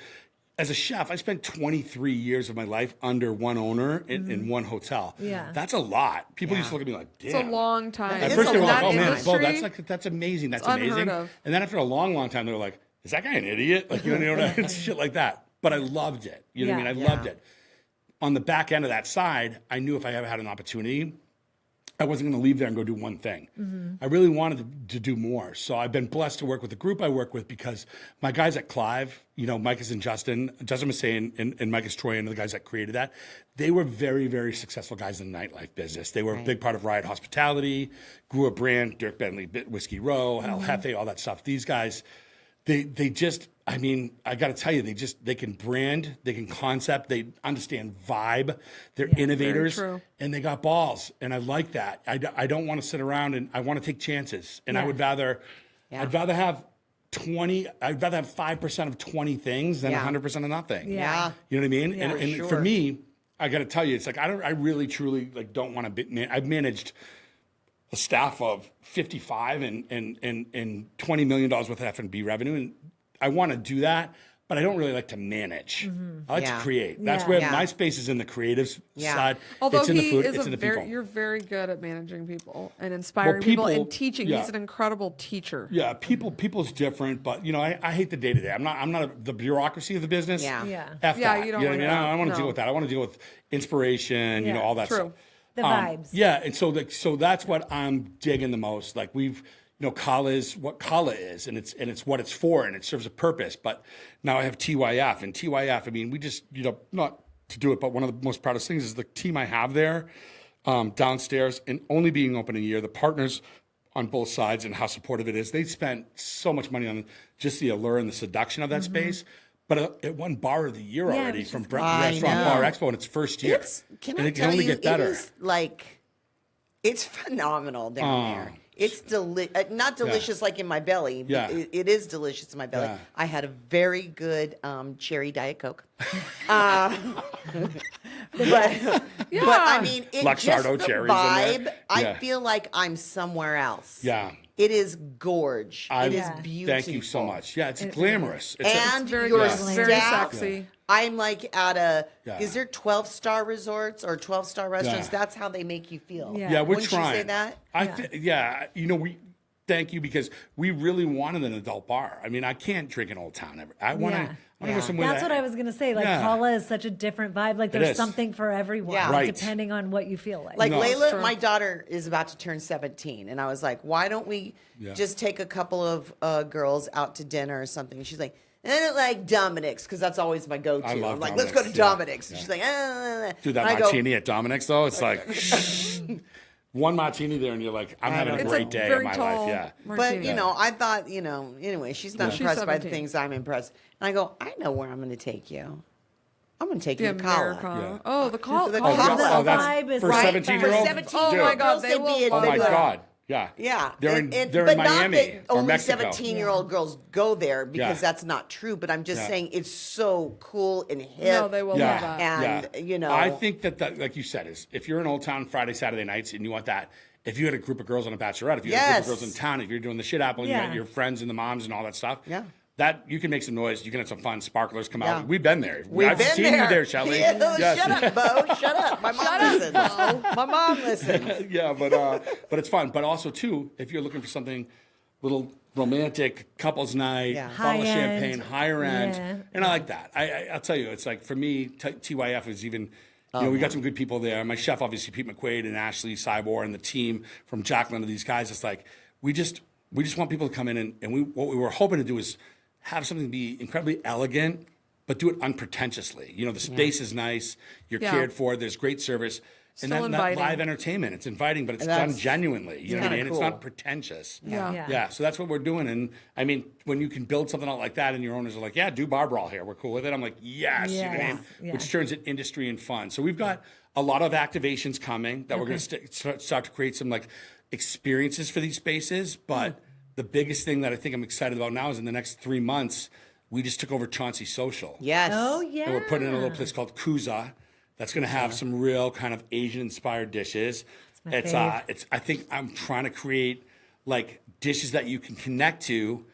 as a chef, I spent 23 years of my life under one owner in one hotel. Yeah. That's a lot. People used to look at me like, damn. It's a long time. At It's first a they were like, long oh man, time. Bo, that's amazing. That's unheard amazing. of. And then after a long time, they were like, is that guy an idiot? Like, you know what I mean? Shit like that. But I loved it. You know what I mean? I loved it. On the back end of that side, I knew if I ever had an opportunity, I wasn't going to leave there and go do one thing. I really wanted to do more. So I've been blessed to work with the group I work with, because my guys at Clive, you know, Micah's and Justin Massey and Micah's Troy, and the guys that created that, they were very, very successful guys in the nightlife business. They were a big part of Riot Hospitality, grew a brand, Dirk Bentley, Whiskey Row, El Jefe, all that stuff. These guys, they just, I mean, I got to tell you, they can brand, they can concept, they understand vibe, they're innovators, true. and they got balls. And I like that. I don't want to sit around, and I want to take chances. And I would rather, I'd rather have 5% of 20 things than 100% of nothing. Yeah. You know what I mean? Yeah, and for for sure. me, I got to tell you, it's like, I really, truly like don't want to I've managed a staff of 55 and $20 million worth of F&B revenue. And I want to do that, but I don't really like to manage. I like to Yeah. create. That's Yeah. where Yeah. my space is, in the creative Yeah. side. Although it's in the he food, is it's in the people. you're very good at managing people and inspiring people- people and teaching. yeah. He's an incredible teacher. Yeah, people's different, but you know, I hate the day to day. I'm not the bureaucracy of the business. Yeah. Yeah. F Yeah, that. you don't know what I like mean? that. I don't want to No. deal with that. I want to deal with inspiration. You know, Yeah. all that True. stuff. The vibes. Yeah, and so that's what I'm digging the most. Like Kala is what Kala is, and it's what it's for, and it serves a purpose. But now I have TYF, and TYF. I mean, we just not to do it, but one of the most proudest things is the team I have there downstairs, and only being open a year. The partners on both sides and how supportive it is. They spent so much money on just the allure and the seduction of that space. But it won Bar of the Year Yeah, already which from is Restaurant know. Bar Expo in its first year. Can and I it tell can only you, get better. it is like, it's phenomenal down there. It's not delicious like in my belly. But Yeah. it is delicious in my belly. Yeah. I had a very good cherry Diet Coke. But I mean, it just Luxardo the cherries in vibe. there. I Yeah. feel like I'm somewhere else. Yeah. It is gorge. It is Yeah. beautiful. Thank you so much. Yeah, it's glamorous. And very your good. Very staff, sexy. I'm like at Yeah. is there 12-star resorts or 12-star restaurants? Yeah. That's how they make you feel. Yeah. Yeah, we're Wouldn't trying. you say that? We thank you, because we really wanted an adult bar. I mean, I can't drink in Old Town ever. I want to Yeah. go somewhere. That's what I was going to say. Like, Yeah. Kala is such a different vibe. Like, there's is. something for everyone, Yeah. Right. depending on what you feel like. Like No. Layla, true. my daughter is about to turn 17, and I was like, "Why don't we just take a couple of girls out to dinner or something?" And she's like, "I don't like Dominic's," because that's always my go-to. I love I'm like, "Let's go to Dominic's, yeah. Dominic's." And she's like, Do that And I go, martini at Dominic's, though. It's like one martini there, and you're like, I'm having a know. It's great a day of very my tall life. Yeah. But martini. I thought, anyway, she's not She's impressed by the 17. things I'm impressed. And I go, I know where I'm going to take you. I'm going to take The you to Kala. Americano. Yeah. Oh, the call. The call- Kala. the that's vibe is for right 17-year-olds. back. For 17 Oh my God, girls, they they'd will be at love Oh the my that. God. Yeah. Yeah, They're in but Miami not that or only Mexico. 17-year-old girls go there, because Yeah. that's not true. But I'm just Yeah. saying it's so cool and hip. No, they will love that. And I think that like you said, is if you're in Old Town Friday, Saturday nights, and you want that. If you had a group of girls on a bachelorette, if you had a group of Yes. girls in town, if you're doing the shit apple, and you Yeah. got your friends and the moms and all that stuff, Yeah. that you can make some noise. You can have some fun. Sparklers come Yeah. out. We've been there. We've I've been seen there. you there, Shelley. Yeah, Yes. Shut up, Bo. Shut up. My mom listens. My mom listens. Yeah, but it's fun. But also too, if you're looking for something little romantic couples night, Yeah. bottle of High end. champagne, higher end, Yeah. and I like that. I'll tell you, it's like for me, TYF is even. We got some good people there. My chef, obviously, Pete McQuaid and Ashley Cybor and the team from Jacqueline and these guys. It's like we just want people to come in and what we were hoping to do is have something be incredibly elegant, but do it unpretentiously. The space is nice. You're Yeah. cared for. There's great service. And Still that inviting. live entertainment. It's inviting, but it's And done that's- genuinely. You know what I mean? kinda It's cool. not pretentious. Yeah. Yeah. Yeah, so that's what we're doing. And I mean, when you can build something out like that and your owners are like, yeah, do Bar Brawl here. We're cool with it. I'm like, yes. You know what I mean? Yes. Which turns it industry and fun. So we've got a lot of activations coming that we're going to start to create some like experiences for these spaces. But the biggest thing that I think I'm excited about now is in the next 3 months, we just took over Chauncey Social. Yes. Oh, yeah. And we're putting in a little place called Kuza that's going to have some real kind of Asian inspired dishes. That's my fave. I think I'm trying to create like dishes that you can connect to,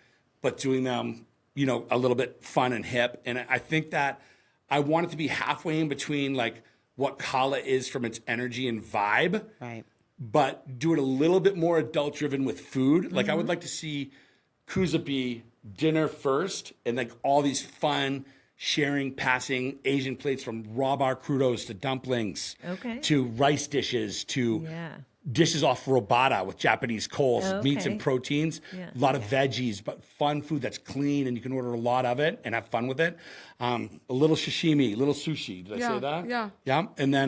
but doing them, a little bit fun and hip. And I think that I want it to be halfway in between like what Kala is from its energy and vibe, Right. but do it a little bit more adult driven with food. Like I would like to see Kuza be dinner first and like all these fun sharing, passing Asian plates from raw bar crudos to dumplings, Okay. to rice dishes, to Yeah. dishes off robata with Japanese coals, meats and Okay. proteins, Yeah. a lot of veggies, but fun food that's clean and you can order a lot of it and have fun with it. A little sashimi, little sushi. Did I Yeah, say that? yeah. Yeah. And then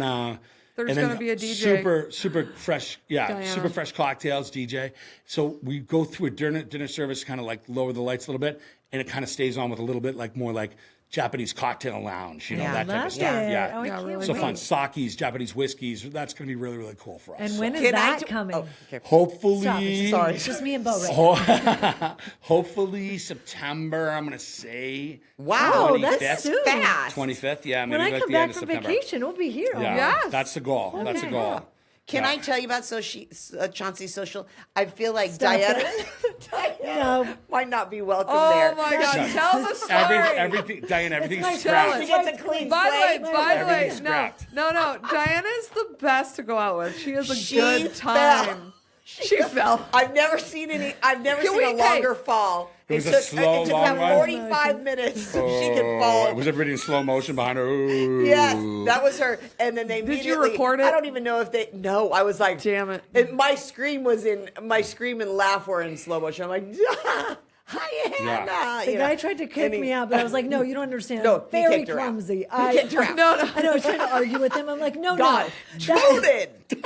There's and then gonna be a DJ. super fresh, Diana. super fresh cocktails, DJ. So we go through a dinner service, kind of like lower the lights a little bit, and it kind of stays on with a little bit like more like Japanese cocktail lounge, Yeah. that type Love of stuff. it. Yeah. Oh, I Yeah, can't really So wait. fun. Sakis, Japanese whiskeys. That's going to be really, really cool for us. And So when is Can I that do- coming? Oh, okay. hopefully, Stop. It's just me and Bo right now. hopefully September. I'm going to say Wow, 25th. that's soon. Fast. 25th. Yeah, maybe When I like come the end back of from September. vacation, we'll be here. Yeah, Yes. that's the goal. That's the Okay. goal. Can Yeah. I tell you about Chauncey Social? I feel like Stop Diana, it. Diana No. might not be welcome Oh there. my God! Tell the story. Everything, Diane, everything's my scrapped. She gets a clean By slate. the way, Everything's no, scrapped. no. Diana is the best to go out with. She has a She good fell. time. She fell. I've never seen a longer fall. It was a took, slow, it took long about one? 45 minutes so she could fall. Was everybody in slow motion behind her? Ooh. Yes, that was her. And then they Did you immediately. record it? I don't even know if they. No, I was like, Damn it. And my scream and laugh were in slow motion. I'm like, hi, Hannah. The you guy know. tried to And kick he- me out, but I was like, no, you don't understand. No, I'm he very kicked her out. clumsy. He kicked her out. No, no. I know, I was trying to argue with him. I'm like, no, God, no. That, Truded.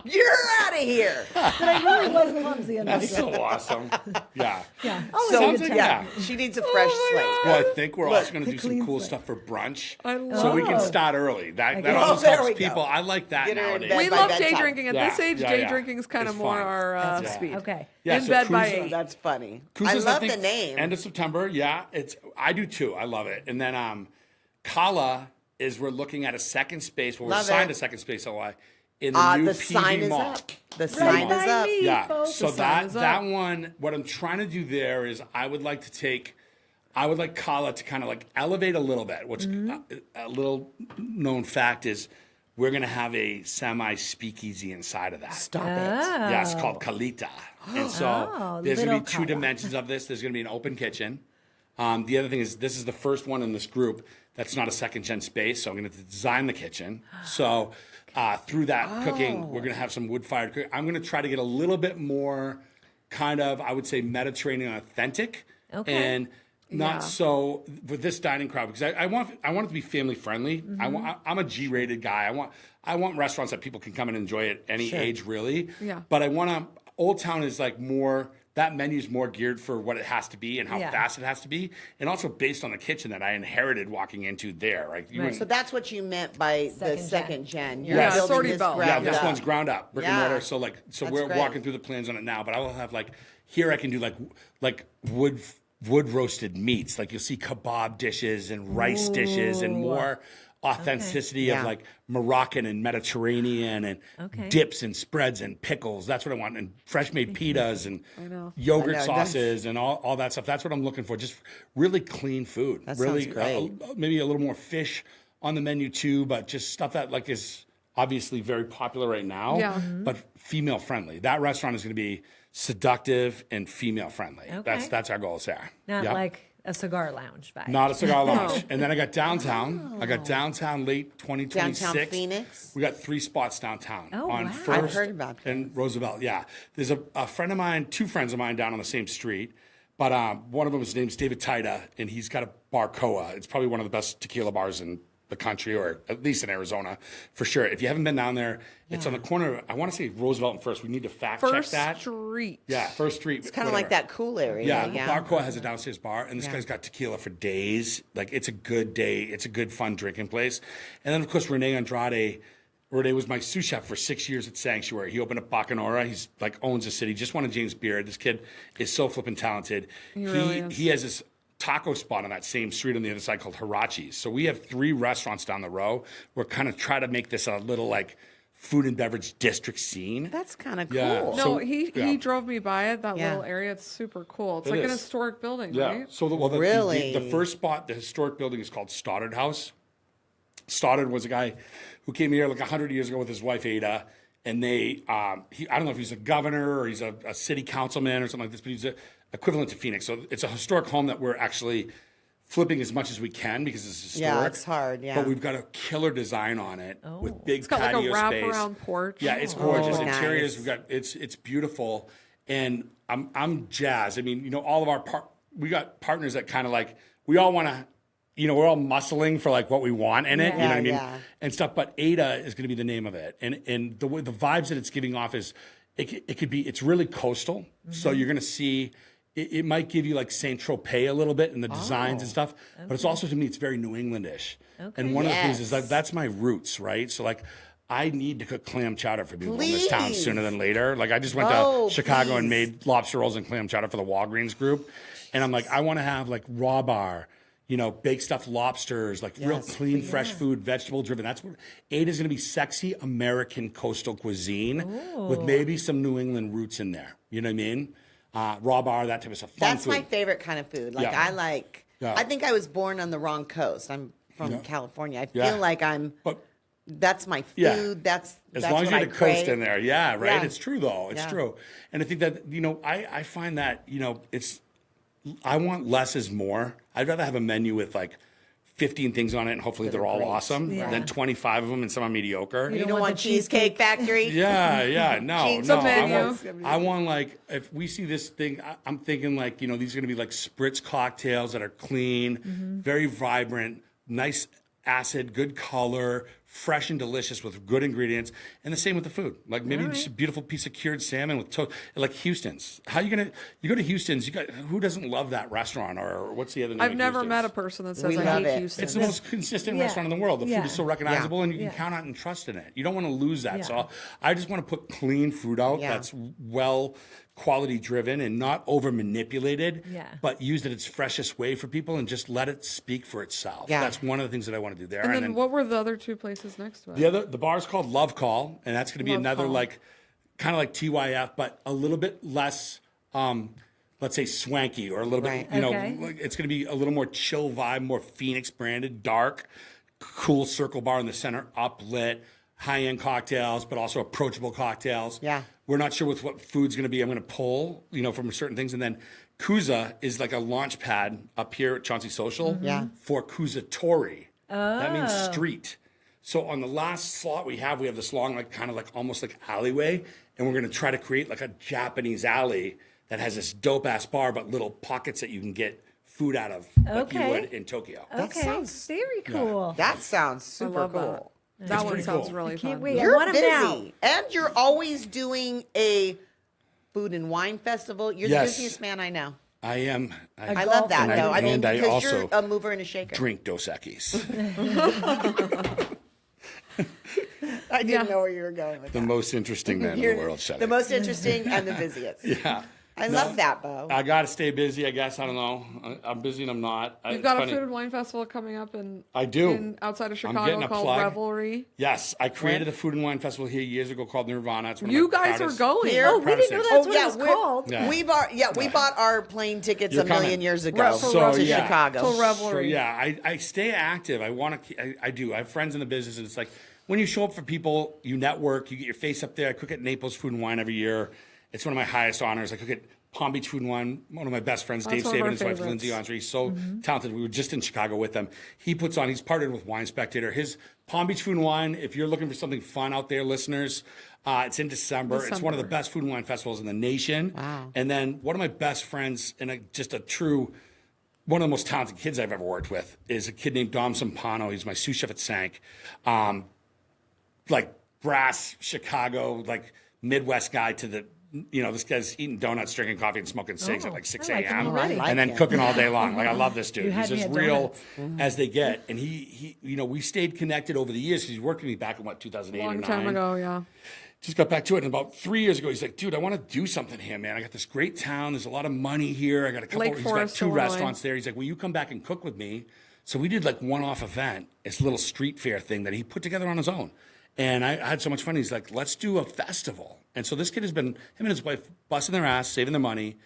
You're out of here. but I really was clumsy enough. That's so awesome. Yeah. Yeah. Always So a Sounds good like- time. yeah. she needs a fresh slate. Well, I think we're also going to do some clean cool slate. stuff for brunch. I So we can love- start early. That Oh, always there helps we go. people. I like that Get her in nowadays. bed We by love day bedtime. drinking. At Yeah, this age, yeah, day yeah. drinking is kind of It's more fun. our Yeah. speed. Okay. Yeah, In so bed by Kuza- 8. That's funny. Kuza's, I love think, the name. End of September. Yeah, I do too. I love it. And then Kala is we're looking at a second space. Well, we're Love signed it. a second space LY in the new the PV sign is Mall. up. The sign by is up. me. Yeah. folks. So The sign is that up. one, what I'm trying to do there is I would like Kala to kind of like elevate a little bit. What's a little known fact is we're going to have a semi speakeasy inside of that. Stop it. Yeah, it's called Kalita. And so Oh, there's going to little be two Kala. dimensions of this. There's going to be an open kitchen. The other thing is this is the first one in this group that's not a second gen space. So I'm going to design the kitchen. So through that cooking, we're going to have some wood fired cooking. I'm going to try to get a little bit more kind of, I would say, Mediterranean authentic. Okay. And not Yeah. so with this dining crowd because I want it to be family friendly. I'm a G-rated guy. I want restaurants that people can come and enjoy at any age really. Yeah. But I want to. Old Town is like more. That menu is more geared for what it has to be and how Yeah. fast it has to be, and also based on the kitchen that I inherited walking into there. Right. You Right. wouldn't- So that's what you meant by the Second second gen. You're Yeah, building sortie this belt. ground Yeah, this up. one's ground up, brick and Yeah. mortar. So That's we're great. walking through the plans on it now. But I will have like here I can do like wood roasted meats. Like you'll see kebab dishes and rice dishes and more authenticity Okay. of Yeah. like Moroccan and Mediterranean and dips and spreads and pickles. That's what I want. And fresh made pitas and yogurt I know, sauces and all that stuff. That's what I'm looking for. Just really clean food. That really, sounds great. Maybe a little more fish on the menu too, but just stuff that like is obviously very popular right now, Yeah. Mhm. but female friendly. That restaurant is going to be seductive and female friendly. Okay. That's our goal, Sarah. Not Yep. like a cigar lounge vibe. Not a cigar lounge. And then I got downtown. I got downtown late 2026. Downtown Phoenix? We got 3 spots downtown. Oh, on wow. First I've heard about that. and Roosevelt. Yeah. There's a friend of mine, 2 friends of mine down on the same street. But one of them, his name's David Tida, and he's got a bar Coa. It's probably one of the best tequila bars in the country, or at least in Arizona, for sure. If you haven't been down there, it's on the corner. I want to say Roosevelt and First. We need to fact check First that. Street. Yeah, First Street. It's kind of like that cool area. Yeah, Bar Brawl has a downstairs bar, and this guy's got tequila for days. Like, it's a good day. It's a good, fun drinking place. And then, of course, Rene Andrade. Rene was my sous chef for 6 years at Sanctuary. He opened up Bacanora. He's like owns the city. Just won a James Beard. This kid is so flippin' talented. really is. He has this taco spot on that same street on the other side called Hirachi's. So we have 3 restaurants down the row. We're kind of try to make this a little like food and beverage district scene. That's kind of cool. Yeah. No, So, he yeah. drove me by it. That Yeah. little area. It's super cool. It's It like an is. historic building, Yeah. right? So Really? the first spot, the historic building is called Stoddard House. Stoddard was a guy who came here like 100 years ago with his wife Ada, and they I don't know if he's a governor or he's a city councilman or something like this, but he's equivalent to Phoenix. So it's a historic home that we're actually flipping as much as we can because it's historic. Yeah, it's hard, yeah. But we've got a killer design on it with big It's got like patio a space. wraparound porch. Yeah, it's gorgeous. Oh, Interiors, nice. we've got it's beautiful, and I'm jazzed. I mean, you know, all of our we got partners that kind of like we all want to. You know, we're all muscling for like what we want in it, you know what I mean, Yeah. and stuff. But Ada is going to be the name of it, and the vibes that it's giving off is it could be it's really coastal. So you're going to see it might give you like Saint Tropez a little bit in the designs and stuff, but it's also to me it's very New Englandish. And one of the things is like that's my roots, right? So like. I need to cook clam chowder for people in this town Please. sooner than later. Like I just went Oh, to Chicago and please. made lobster rolls and clam chowder for the Walgreens group, and I'm like, I want to have like raw bar, you know, baked stuffed lobsters, like real clean, fresh food, vegetable driven. That's what Ada's going to be sexy American coastal cuisine with maybe some New England roots in there. You know what I mean? Raw bar, that type of stuff. Fun That's food. my favorite kind of food. Like Yeah. I Yeah. think I was born on the wrong coast. I'm from California. I feel Yeah. like But that's my food. Yeah. That's as that's long as what you're I the coast crave. in there, yeah, right. Yeah. It's true though. It's Yeah. true, and I think that you know, I find that you know, I want less is more. I'd rather have a menu with like 15 things on it, and hopefully they're all awesome, than 25 of them and some are mediocre. You don't want the Cheesecake Factory? Yeah, no, Jeans no. on I want like if we see this thing, I'm thinking like you know these are gonna be like spritz cocktails that are clean, very vibrant, nice acid, good color, fresh and delicious with good ingredients, and the same with the food. Like maybe just a beautiful piece of cured salmon with toast, like Houston's. How you gonna? You go to Houston's. Who doesn't love that restaurant or what's the other name? I've of never Houston's? met a person that says We I love hate it. Houston. It's the most consistent Yeah. restaurant in the world. The Yeah. food is so recognizable, and you can Yeah. count on and trust in it. You don't want to lose that. Yeah. So I just want to put clean food out Yeah. that's well quality driven and not over manipulated, Yeah. but used in its freshest way for people and just let it speak for itself. Yeah. That's one of the things that I want to do there. and then what were the other 2 places next to it? The bar is called Love Call, and that's going to be Love another Call. like kind of like TYF, but a little bit less. Let's say swanky or a little Right. bit, you know, Okay. like it's going to be a little more chill vibe, more Phoenix branded, dark, cool circle bar in the center, uplit, high end cocktails, but also approachable cocktails. Yeah. We're not sure with what food's going to be. I'm going to pull, you know, from certain things. And then Kuza is like a launch pad up here at Chauncey Social for Kuza Tori. That means street. So on the last slot we have this long, like kind of like almost like alleyway. And we're going to try to create like a Japanese alley that has this dope ass bar, but little pockets that you can get food out of like you Okay. would in Tokyo. Okay, sounds- very cool. That sounds super love that. cool. That one pretty sounds cool. really Can't fun. wait. I You're want 'em now. busy, and you're always doing a food and wine festival. You're Yes. the busiest man I know. I am. I love that, And though. I mean, and I because also you're a mover and a shaker. drink Dos Equis. I didn't know where you were going with The that. most interesting man in You're the world, Shelley. the most interesting and the busiest. Yeah. I love that, Beau. I got to stay busy, I guess. I don't know. I'm busy and I'm not. You've got a food and wine festival coming up I do. outside of getting Chicago a called plug. Revelry. Yes, I created a food and wine festival here years ago called Nirvana. It's one of You my guys are proudest- going. Here. Oh, we didn't know that's what it was we're- called. Yeah. We bought our plane tickets You're a million coming. years ago So, to yeah. Chicago. Till So, Revelry. yeah, I stay active. I do. I have friends in the business, and it's like when you show up for people, you network, you get your face up there. I cook at Naples Food and Wine every year. It's one of my highest honors. I cook at Palm Beach Food and Wine. One of my best friends, Dave That's one of Saban, our his wife favorites. Lindsay Andre. He's so talented. We were just in Chicago with him. He's partnered with Wine Spectator. His Palm Beach Food and Wine, if you're looking for something fun out there, listeners, it's in December. It's one of the best food and wine festivals in the nation. Wow. And then one of my best friends and just a true one of the most talented kids I've ever worked with is a kid named Dom Sampano. He's my sous chef at Sank. Like brass Chicago, like Midwest guy to the, this guy's eating donuts, drinking coffee, and smoking cigs at like 6 I like him a.m. already. and then cooking all day long. Like, I love this dude. You He's had me as at real donuts. as they get. And he we stayed connected over the years. He's worked with me back in 2008 or Long 9. time ago, yeah. Just got back to it. And about 3 years ago, he's like, dude, I want to do something here, man. I got this great town. There's a lot of money here. I got a couple, Lake he's Forest, got 2 Illinois. restaurants there. He's like, will you come back and cook with me? So we did like one-off event. It's a little street fair thing that he put together on his own. And I had so much fun. He's like, let's do a festival. And so this kid has been, him and his wife, busting their ass, saving their money,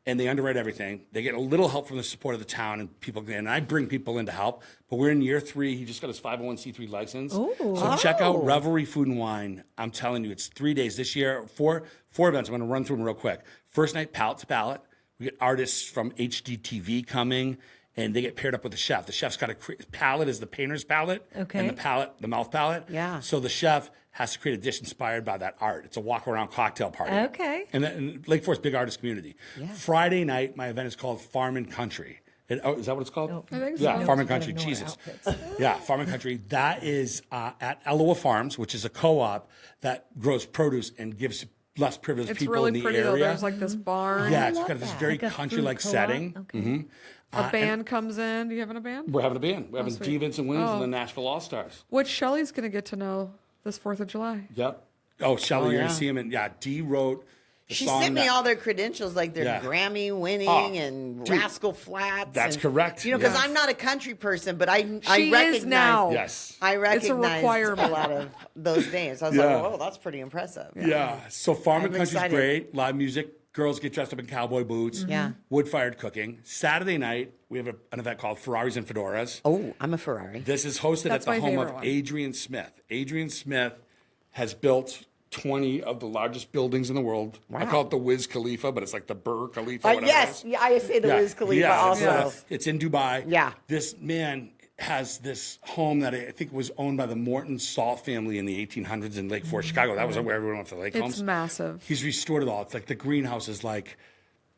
and they underwrite everything. They get a little help from the support of the town and people, and I bring people in to help. But we're in year 3. He just got his 501c3 license. So check out Revelry Food and Wine. I'm telling you, it's 3 days this year, four events. I'm going to run through them real quick. First night, palate to palate. We get artists from HGTV coming. And they get paired up with the chef. The chef's got a palette is the painter's palette, Okay. and the mouth palette. Yeah. So the chef has to create a dish inspired by that art. It's a walk around cocktail party. Okay. And Lake Forest, big artist community. Yeah. Friday night, my event is called Farm and Country. Is that what it's called? I think so. Yeah, Farm and Gotta Country. know our Jesus. outfits. Yeah, Farm and Country. That is at Eloa Farms, which is a co-op that grows produce and gives less privileged It's people really in the pretty area. though. There's like this barn. Yeah, it's love got this that. very Like a food country-like co-op? setting. Okay. Mhm. A band comes in. Do you having a band? We're having a band. We're having sweet. D. Vincent Williams Oh. and the Nashville All-Stars. Which Shelly's going to get to know this 4th of July. Yep. Oh, Shelly, you're yeah. going to see him. And Dee wrote the She song sent me that- all their credentials, like their Yeah. Grammy winning Oh, and dude, Rascal Flats. that's and- correct. You know, because Yeah. I'm not a country person, but I She recognize. is now. Yes. I recognize requirement. a lot of those names. I was Yeah. like, oh, that's pretty impressive. Yeah. So Farm and I'm Country's excited. great. Live music. Girls get dressed up in cowboy boots. Yeah. Wood-fired cooking. Saturday night, we have an event called Ferraris and Fedoras. Oh, I'm a Ferrari. This is hosted That's at the my home of favorite one. Adrian Smith. Adrian Smith has built 20 of the largest buildings in the world. I call it the Wiz Khalifa, but it's like the Burr Khalifa. whatever it Yes, is. yeah, I say the Wiz Khalifa yeah, also. It's in Dubai. Yeah. This man has this home that I think was owned by the Morton Salt family in the 1800s in Lake Forest, Chicago. That was where everyone went for the lake It's homes. massive. He's restored it all. It's like the greenhouse is like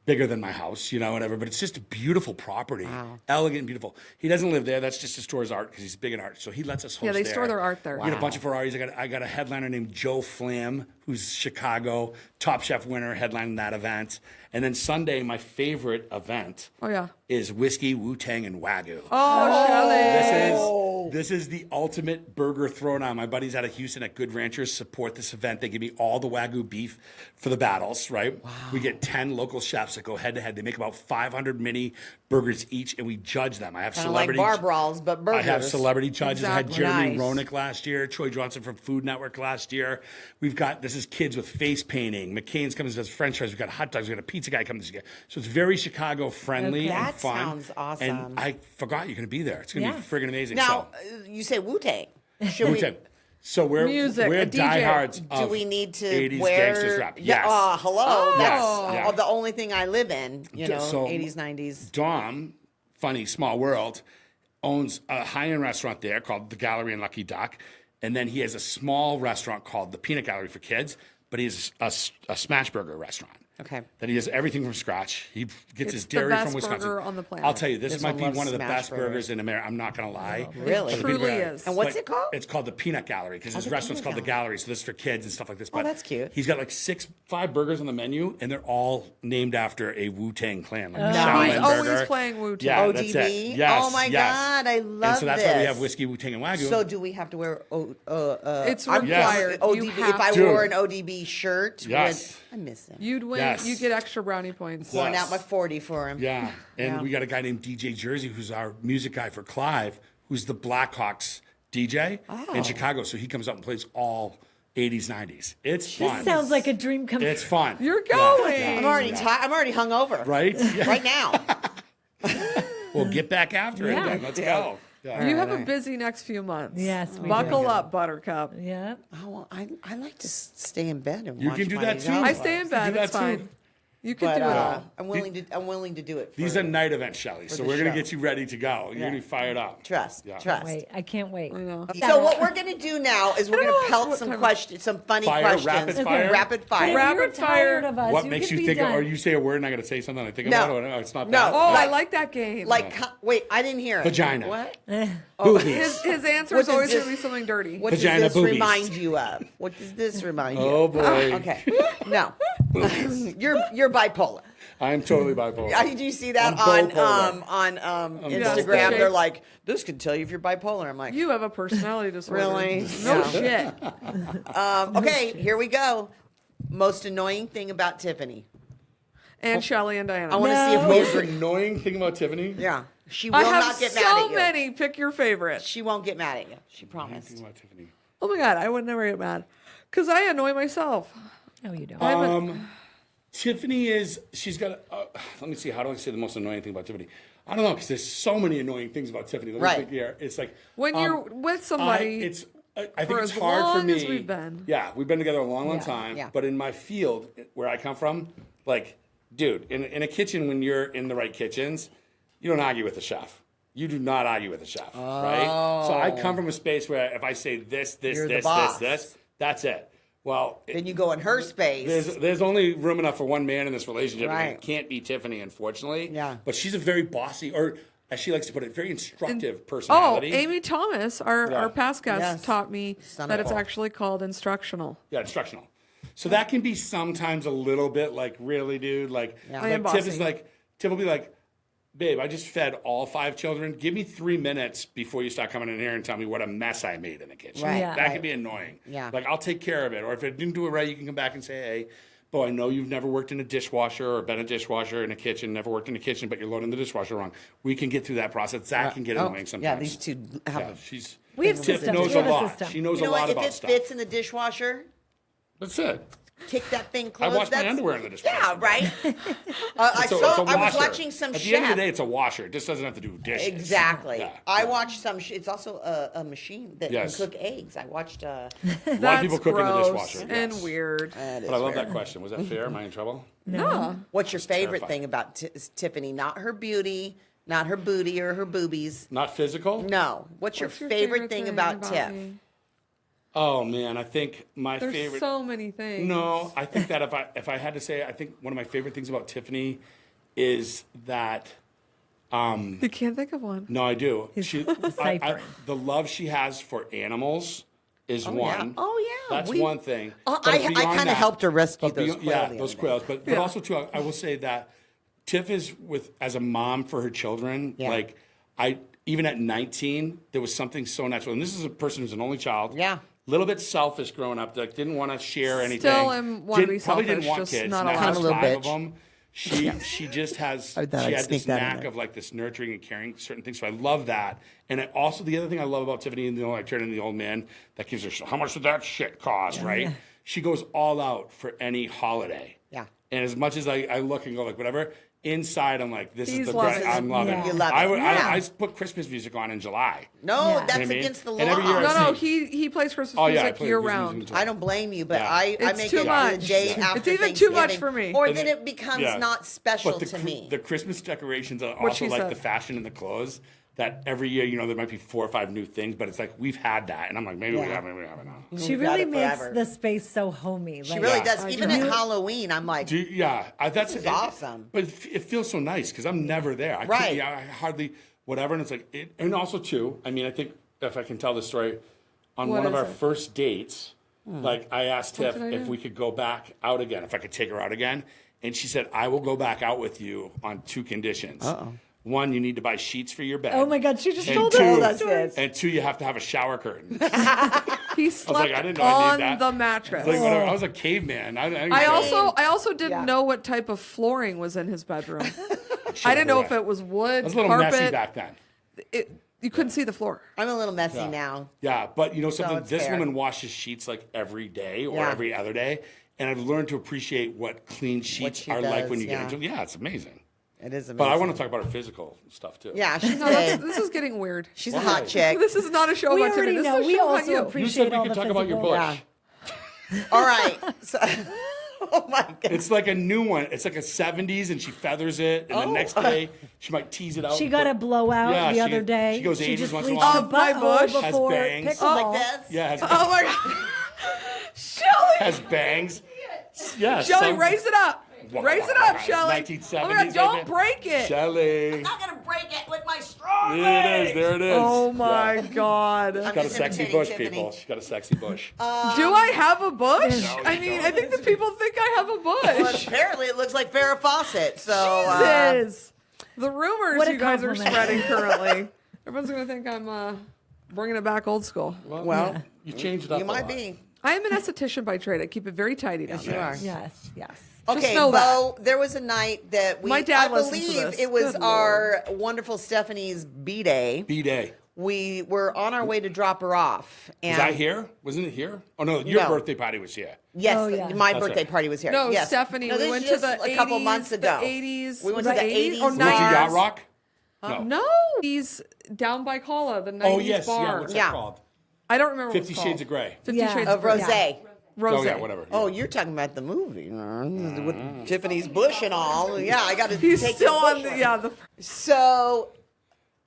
bigger than my house, whatever. But it's just a beautiful property, elegant and beautiful. He doesn't live there. That's just to store his art because he's big in art. So he lets us host Yeah, they there. store their art there. We got a bunch of Ferraris. I got a headliner named Joe Flam, who's Chicago Top Chef winner, headlining that event. And then Sunday, my favorite event Oh, yeah. is Whiskey, Wu-Tang, and Wagyu. Oh, Shelly. This is the ultimate burger throwdown. My buddies out of Houston at Good Ranchers support this event. They give me all the Wagyu beef for the battles, right? Wow. We get 10 local chefs that go head to head. They make about 500 mini burgers each, and we judge them. I have Kind of like celebrity. bar brawls, but burgers. I have celebrity judges. I had Exactly. Jeremy Nice. Roenick last year, Troy Johnson from Food Network last year. This is kids with face painting. McCain's comes and does French fries. We've got hot dogs. We've got a pizza guy coming this year. So it's very Chicago friendly Okay. and That fun. sounds awesome. And I forgot you're going to be there. It's going to Yeah. be friggin' amazing. Now, you say Wu-Tang. Should we? Wu-Tang. So we're Music, we're a DJ. diehards Do of we need to 80s wear? gangsters rap. Yeah, Yes. hello. Yes. That's Yeah. the only thing I live in. So 80s, 90s. Dom, funny small world, owns a high-end restaurant there called the Gallery in Lucky Duck, and then he has a small restaurant called the Peanut Gallery for kids. But he has a smash burger restaurant. Okay. That he has everything from scratch. He gets his It's the dairy best from Wisconsin. burger on the planet. I'll tell you, this This might one be loves one of the smash best burgers. burgers in America. I'm not going to lie. Really? But the Truly Peanut Gallery. is. And what's it called? It's called the Peanut Gallery because his the restaurant's Peanut called the Gallery. So this is for kids and stuff like this. Oh, that's cute. He's got like 5 burgers on the menu, and they're all named after a Wu-Tang clan. Like the He's Shaolin always burger. playing Wu-Tang. Yeah, that's it. ODB? Yes, Oh my yes. God, I love And so that's why we this. have whiskey, Wu-Tang, and Wagyu. So do we have to wear? It's I'm required. ODB. You If I have to. wore an ODB shirt, Yes. I miss him. You'd win. Yes. you get extra brownie points. Pouring Yes. out my 40 for him. Yeah, and Yeah. we got a guy named DJ Jersey, who's our music guy for Clive, who's the Blackhawks DJ in Chicago. So he comes up and plays all 80s, 90s. It's fun. This sounds like a dream come true. It's fun. You're going. I'm already I'm already hungover. Right? Yeah. Right now. We'll get back after it Yeah. then. Let's go. Yeah. You have a busy next few months. Yes, we Buckle do. up, Buttercup. Yeah. Oh, well, I like to stay in bed and You watch can do my that too. I housewives. stay in You bed. do It's that too. fine. You can But do it all. I'm willing to do it. For, These are night events, Shelly. So the we're going to show. get you ready to go. You're going to be fired up. trust. Yeah. Trust. Wait, I can't wait. I know. So what we're gonna do now is we're gonna pelt what some time- questions, some funny Fire, questions. rapid fire? Rapid fire. If Rapid you're tired fire. of us, What you makes can you be think, done. or you say a word and I got to say something? I think No. about it. No, it's not No. that. Oh, Like- I like that game. Wait, I didn't hear it. Vagina. What? Boobies. his answer What is does always this- going to be something dirty. What Vagina does this boobies. remind you of? What does this remind you? Oh of? boy. Okay. No. You're bipolar. I'm totally bipolar. Did you see that I'm on Yes, Instagram? the They're shapes. like, this can tell you if you're bipolar. I'm like, You have a personality disorder. Really? No Yeah. shit. okay, here we go. Most annoying thing about Tiffany. And Shelly and Diana. I want to see if No. we Most agree. annoying thing about Tiffany? Yeah, she will I have not get mad at so you. many. Pick your favorite. She won't get mad at you. She Thing promised. about Tiffany. Oh my God, I would never get mad. Because I annoy myself. No, you don't. Tiffany she's got, let me see, how do I say the most annoying thing about Tiffany? I don't know, because there's so many annoying things about Tiffany. Let me Right. think here. It's like, When you're with somebody, I for think it's as hard for long me. as we've been. Yeah, we've been together a long, long time. yeah. But in my field, where I come from, like, dude, in a kitchen, when you're in the right kitchens, you don't argue with the chef. You do not argue with the chef, right? So I come from a space where if I say this, You're the boss. that's it. Well, Then you go in her space. there's only room enough for one man in this relationship. And Right. it can't be Tiffany, unfortunately. Yeah. But she's a very bossy, or as she likes to put it, very instructive oh, personality. Amy Thomas, our past guest, Yes. taught me Son that of it's a- actually called instructional. Yeah, instructional. So that can be sometimes a little bit like, really, dude? Like, Yeah. I am Tiff is bossy. like, Tiff will be like, babe, I just fed all 5 children. Give me 3 minutes before you start coming in here and tell me what a mess I made in the kitchen. Right, Yeah. That right. can be annoying. Yeah. Like, I'll take care of it. Or if I didn't do it right, you can come back and say, hey, Bo, I know you've never worked in a dishwasher or been a dishwasher in a kitchen, never worked in a kitchen, but you're loading the dishwasher wrong. We can get through that process. That can get annoying sometimes. Yeah, these two have Yeah, a she's... We have Tiff systems. knows We a have a lot. system. She knows You know a lot what? If about it stuff. fits in the dishwasher, That's it. kick that thing I closed. wash my underwear in the dishwasher. Yeah, right. It's a I was washer. watching some At chef. the end of the day, it's a washer. It just doesn't have to do with dishes. Exactly. Yeah, I yeah. watched some. It's also a machine that Yes. can cook eggs. I watched. A lot That's of people cook in the gross dishwasher. and yes. weird. That is But I love weird. that question. Was that fair? Am I in trouble? No. What's your favorite terrifying. thing about Tiffany? Not her beauty, not her booty or her boobies. Not physical? No. What's your favorite thing about Tiff? me? Oh man, I think my There's favorite. so many things. No, I think that if I had to say, I think one of my favorite things about Tiffany is that. You can't think of one. No, I do. deciphering. The love she has for animals is one. Oh, yeah. That's We- one thing. I But kinda beyond that- helped her rescue but those beyond- quail Yeah, the those other day. quails. But also too, I will say that Tiff is as a mom for her children. Yeah. Like even at 19, there was something so natural. And this is a person who's an only child. Yeah. Little bit selfish growing up. Like didn't want to share anything. Still am want to be Probably didn't selfish, want just kids. not Now allowed. has Kind of a little 5 of bitch. them. She just has I thought she I'd had sneak this that in knack there. of like this nurturing and caring certain things. So I love that. And also the other thing I love about Tiffany, and I turn into the old man that gives her how much did that shit cost, right? She goes all out for any holiday. Yeah. And as much as I look and go like whatever, inside I'm like this He's is the loving great. it. I'm loving Yeah. it. You love I, it. would, Yeah. I put Christmas music on in July. No, Yeah. that's You know what I mean? against the law. And every year I No, sing. he plays Christmas Oh yeah, I music play year Christmas round. music. I don't blame you, but Yeah. I It's make too it much. the day It's after even too much Thanksgiving, for me. Or And then it- it becomes yeah. not special But to me. the Christmas decorations are What also she like said. the fashion and the clothes. That every year, there might be 4 or 5 new things, but it's like we've had that, and I'm like, maybe we Yeah. haven't, maybe we haven't. Now. She We've really had it makes forever. the space so homey. She Like, really Yeah. does. Even at Halloween, I'm like, That's is awesome. But it feels so nice because I'm never there. I Right. I hardly whatever, and it's like, and also too. I mean, I think if I can tell this story, on What one of is our it? first dates, like I asked Tiff did I if do? we could go back out again, if I could take her out again, and she said, "I will go back out with you on 2 conditions." One, you need to buy sheets for your bed. Oh my God, she just And told two, us. And two, you have to have a shower curtain. He slept I didn't know I on need that. the mattress. Like, whatever. I was a caveman. I also didn't know what type of flooring was in his bedroom. I didn't know if it was wood, I was a little carpet. messy back then. You couldn't see the floor. I'm a little messy now. Yeah, but you know something? it's This fair. woman washes sheets like every day or Yeah. every other day. And I've learned to appreciate what clean sheets she are like does, when you yeah. get into it. Yeah, it's amazing. It is amazing. But I want to talk about her physical stuff too. Yeah, she's No, big. this is getting weird. She's a hot chick. This is not a show We about Tiffany. already This know. is a We show about also you. You appreciate said we all could the talk about your physical- bush. Yeah. All right. So, oh my God. It's like a new one. It's like a 70s, and she feathers it, and the next day she might tease it out. She got a blowout Yeah, the other day. she goes 80s just once in a bleached while. her Of my butthole bush. Has before bangs. pickleball. Like this? Yeah, has, Oh my God. Shelly! has bangs. Yeah, Shelly, some- raise it up. Raise it up, Shelly. 1970s, Oh my God, don't baby. break it. Shelly. I'm not going to break it with my strong There leg. it is. There it is. Oh my Yeah. God. She's got a just sexy imitating bush, Tiffany. people. She's got a sexy bush. Do I have a bush? No, I you mean, don't. I think the people think I have a Well, bush. apparently it looks like Farrah Fawcett. So, Jesus. The rumors What a you guys are compliment. spreading currently. Everyone's going to think I'm bringing it back old school. Well, you changed it up. you a might lot. be. I am an esthetician by trade. I keep it very tidy down Yes, you there. are. Yes, yes. Okay, know Bo, there was a night that My dad I listens to believe this. it was Good our wonderful Stephanie's B-Day. B-Day. We were on our way to drop her off. And Was I here? Wasn't it here? Oh, no, your No. birthday party was here. Yes, Oh, yeah. my That's birthday right. party was here. No, yes. Stephanie, No, we this went is to just the 80s, a couple months ago. The 80s. We went to the the 80s. or We We went to 90s. Yacht Rock? No. No, he's down by Kala, the 90s Oh, yes. bar. Yeah, what's Yeah. that called? I I don't remember. 50 Shades of Grey. 50 Yeah. Shades Of Grey. rosé. Rosé. Oh, yeah, whatever. Oh, you're talking about the movie with Tiffany's bush and all. Yeah, I got to He's take still the on bush the, one. yeah. The, So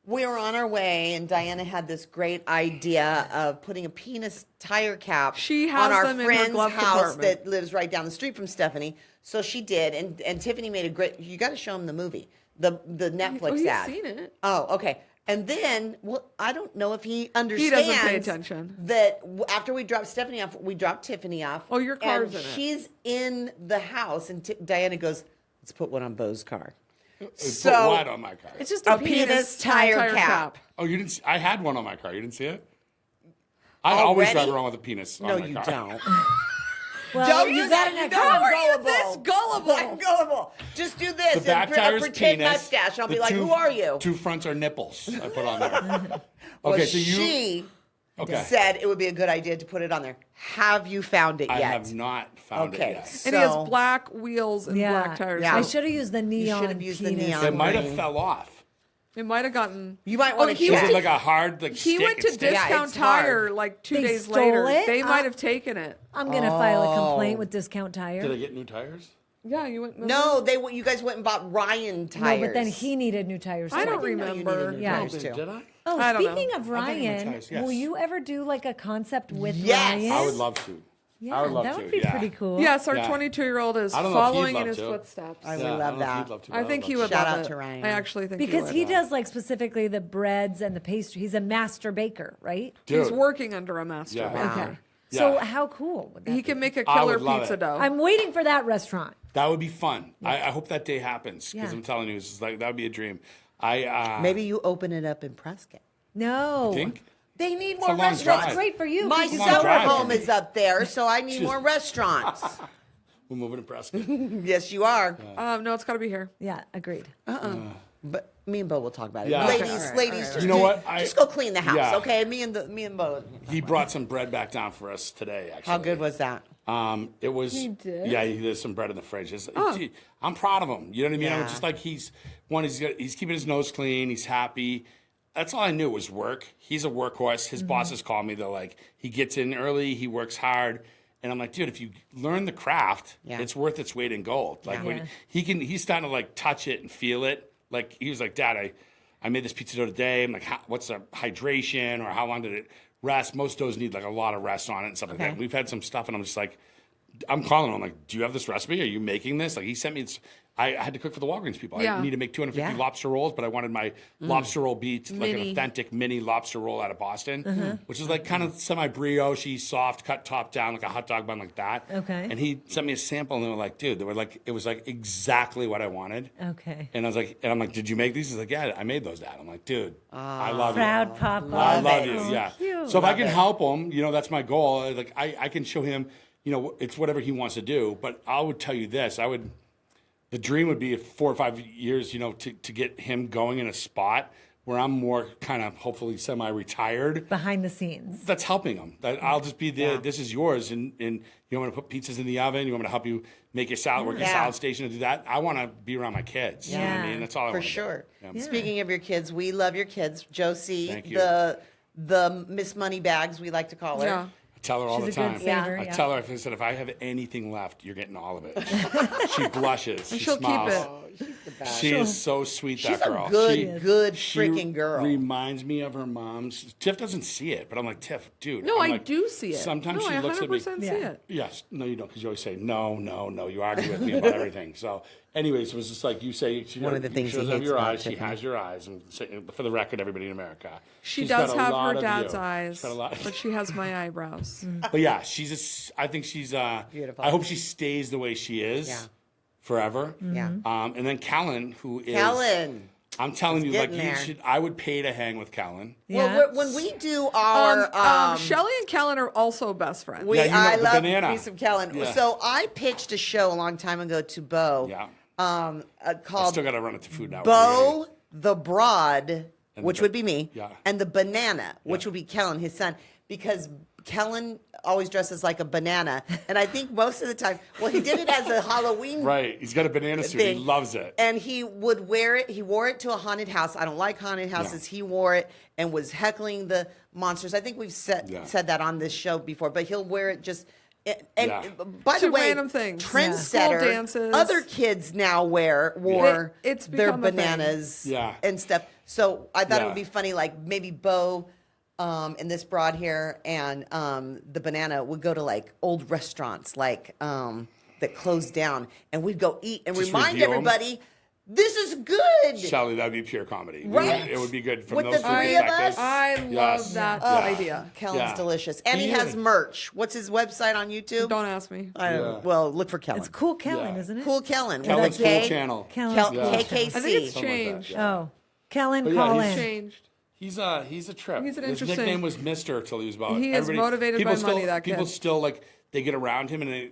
we were on our way, and Diana had this great idea of putting a penis tire cap She has on our them in her friend's glove house compartment. that lives right down the street from Stephanie. So she did, and Tiffany made a great. You got to show him the movie, the Netflix he's ad. seen it. Oh, okay. And then, well, I don't know if he understands. doesn't pay attention. That after we dropped Stephanie off, we dropped Tiffany off. Oh, your car's and in it. she's in the house, and Diana goes, "Let's put one on Beau's car." Put So what on my car? It's just a penis tire cap. Oh, you didn't. I had one on my car. You didn't see it. I always Already? drive around with a penis. No, on my you car. don't. Well, Don't you use got that. an How are you account. this gullible? I'm gullible. Just do this The back and tire's a pretend penis. mustache. I'll The be like, "Who are you?" Two fronts are nipples. I put on there. Well, Okay, so she Okay. said it would be a good idea to put it on there. Have you found it I yet? have not found Okay. it yet. and he has So- black wheels and Yeah. black tires. Yeah. I So should have used the neon. should have used the penis. neon. It might have green. fell off. it might have gotten. You might want to he Is check. it like a hard like He stick? went to It sticks? Yeah, Discount it's hard. Tire like 2 They days stole later. it? They might have taken it. I'm gonna file a Oh. complaint with Discount Tire. Did I get new tires? Yeah, you went. No, you guys went and bought Ryan tires. No, but then he needed new tires. I too. don't didn't know you remember. needed new Yeah. tires, Did too. I? Oh, I don't know. speaking of I'll bring my Ryan, tires, yes. will you ever do like a concept with Yes. Ryan? I would love to. Yeah, I would love that to. would be yeah. pretty cool. Yes, our Yeah. 22-year-old is I don't know if he'd following in love his to. footsteps. I would Yeah, love don't know if that. you'd love to, but I would think love he to. would Shout love out it. to Ryan. I actually think Because he he would. does like specifically the breads and the pastry. He's a master baker, right? He's Dude. working under a master. Yeah. baker. Okay. So Yeah. how cool would that He be? can make a I killer would love pizza it. dough. I'm waiting for that restaurant. That would be fun. I hope that day happens because Yeah. I'm telling you, it's just like that would be a dream. I Maybe you open it up in Prescott. No. think. They need a more long restaurants. drive. That's great for you. My It's a long summer drive for home me. is up there, so I need more restaurants. we're moving to Prescott. Yes, you are. No, it's got to be here. Yeah, agreed. But me and Bo will talk about it. Yeah. Ladies, Okay. All right, ladies, all right, just, You know what? just go clean the house, Yeah. okay? Me and Bo. He brought some bread back down for us today. Actually, How good was that? It was. He did? Yeah, there's some bread in the fridge. Gee, I'm proud of him. You know what I mean? I Yeah. was just like he's keeping his nose clean. He's happy. That's all I knew was work. He's a workhorse. His bosses call me. They're like, he gets in early. He works hard. And I'm like, dude, if you learn the craft, Yeah. it's worth its weight in gold. Like Yeah. when he's starting to like touch it and feel it. Like he was like, Dad, I made this pizza dough today. I'm like, what's the hydration or how long did it rest? Most doughs need like a lot of rest on it and stuff like that. And we've had some stuff, and I'm just like, I'm calling him. I'm like, do you have this recipe? Are you making this? Like he sent me I had to cook for the Walgreens people. Yeah. I need to make 250 Yeah. lobster rolls, but I wanted my lobster roll be like an Mini. authentic mini lobster roll out of Boston, which is like kind of semi brioche, soft, cut top down, like a hot dog bun, like that. Okay. And he sent me a sample, and they were like, dude, it was like exactly what I wanted. Okay. And I was like, did you make these? He's like, yeah, I made those, Dad. I'm like, dude, I love you. Proud papa. I love it. you. Oh, Yeah. cute. So if I can help him, that's my goal. Like I can show him, it's whatever he wants to do. But I would tell you this, the dream would be if 4 or 5 years, to get him going in a spot where I'm more kind of hopefully semi-retired. Behind the scenes. That's helping him. I'll just be this is yours, and you want me to put pizzas in the oven. You want me to help you make your salad, work your salad station, and do that. I want to be around my kids. You know what I mean? That's all I want For to sure. do. Yeah. Speaking of your kids, we love your kids. Josie, Thank you. the Miss Money Bags, we like to call her. Yeah. I tell her all She's the a good time. saver, I yeah. tell her, I said, if I have anything left, you're getting all of it. She blushes. She she'll keep smiles. it. She's the best. She is so sweet, She's that girl. a good freaking girl. Reminds me of her mom's. Tiff doesn't see it, but I'm like, Tiff, dude. No, I'm I like, do see it. Sometimes no, she I looks at me. 100% see Yeah. it. Yes. No, you don't, because you always say, no. You argue with me about everything. So, anyways, it was just like you say, One of the things she he does have hates your about eyes. She Tiffany. has your eyes. And for the record, everybody in America. She she's does got a have lot her of dad's you. eyes, She's got a lot. but she has my eyebrows. But yeah, I think she's Beautiful. I hope she stays the way she is Yeah. forever. Yeah. And then Callan, who is Kellen. I'm telling you, like getting there. I would pay to hang with Callan. Yeah. Well, when we do our Shelley and Kellen are also best friends. We, Yeah, you know, I the love banana. me some Kellen. Yeah. So I pitched a show a long time ago to Bo. Yeah. I Called still got to run it to Food Network. Bo the Broad, which the- would be me, yeah. and the Banana, which Yeah. would be Kellen, his son, because Kellen always dresses like a banana, and I think most of the time, well, he did it as a Halloween Right. He's got a banana suit. He thing. loves it. And he would wear it. He wore it to a haunted house. I don't like haunted houses. He wore it and was heckling the monsters. I think we've said that on this show before, but he'll wear it just. And Yeah. by the To way, random things. trendsetter. School dances. Other kids now wore It's their become a thing. bananas Yeah. and stuff. So I thought it Yeah. would be funny, like maybe Bo. And this broad here and the banana would go to like old restaurants like that closed down, and we'd go eat and Just remind review 'em. everybody this is good. Shelley, that would be pure comedy. Right. It would be good from With those the two three of perspectives. us? I Yes. love that idea. Kellen's Yeah. delicious, and he Yeah. has merch. What's his website on YouTube? Don't ask me. I don't know. Well, look for Kellen. It's Cool Kellen, Yeah. isn't it? Cool Kellen. with Kellen's a K. Cool Channel. Kellen's Kel- Cool KKC. I think it's Something like that, changed. yeah. Oh, Kellen, But yeah, call he's in. Changed. He's a trip. He's an His interesting- nickname was Mister till he was about. He is motivated people by still, money, that kid. People still like they get around him, and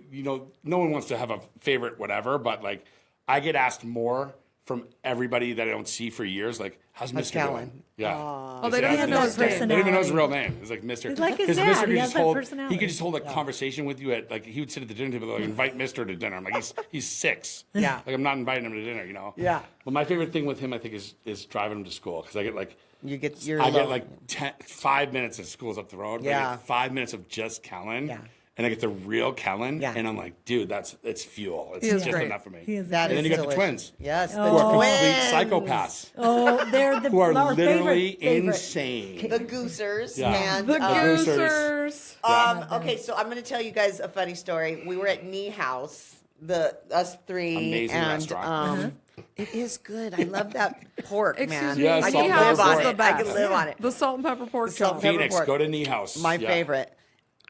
no one wants to have a favorite, whatever. But like, I get asked more from everybody that I don't see for years. Like, how's Mister Kellen. doing? Yeah. Oh, they don't He even has know that his name. They don't even know his personality. real name. It's like Mister. He's like his Because dad. Mister He could has just that hold. personality. He could just hold a conversation with you at like he would sit at the dinner table like invite Mister to dinner. I'm like he's 6. Yeah. Like I'm not inviting him to dinner. Yeah. Well, my favorite thing with him I think is driving him to school because I get like. You get your. I get low- like 5 minutes of school's up the road. But I Yeah. get 5 minutes of just Kellen. Yeah. And I get the real Kellen. Yeah. And I'm like, dude, it's fuel. It's He is just great. enough for me. He is That and then is you got the delicious. twins. Yes, the Who are twins. complete psychopaths. Oh, they're the Who are our literally favorite. insane. The Goosers. Yeah. And, The Goosers. Goosers. okay, so I'm going to tell you guys a funny story. We were at Knee House, us three. Amazing and, restaurant. It is good. I love that pork, Excuse man. me, Yeah, I salt can and live pepper on pork. it. I can live on it. The salt and pepper pork salt chop. and pepper Phoenix, pork. go to Knee House. My Yeah. favorite.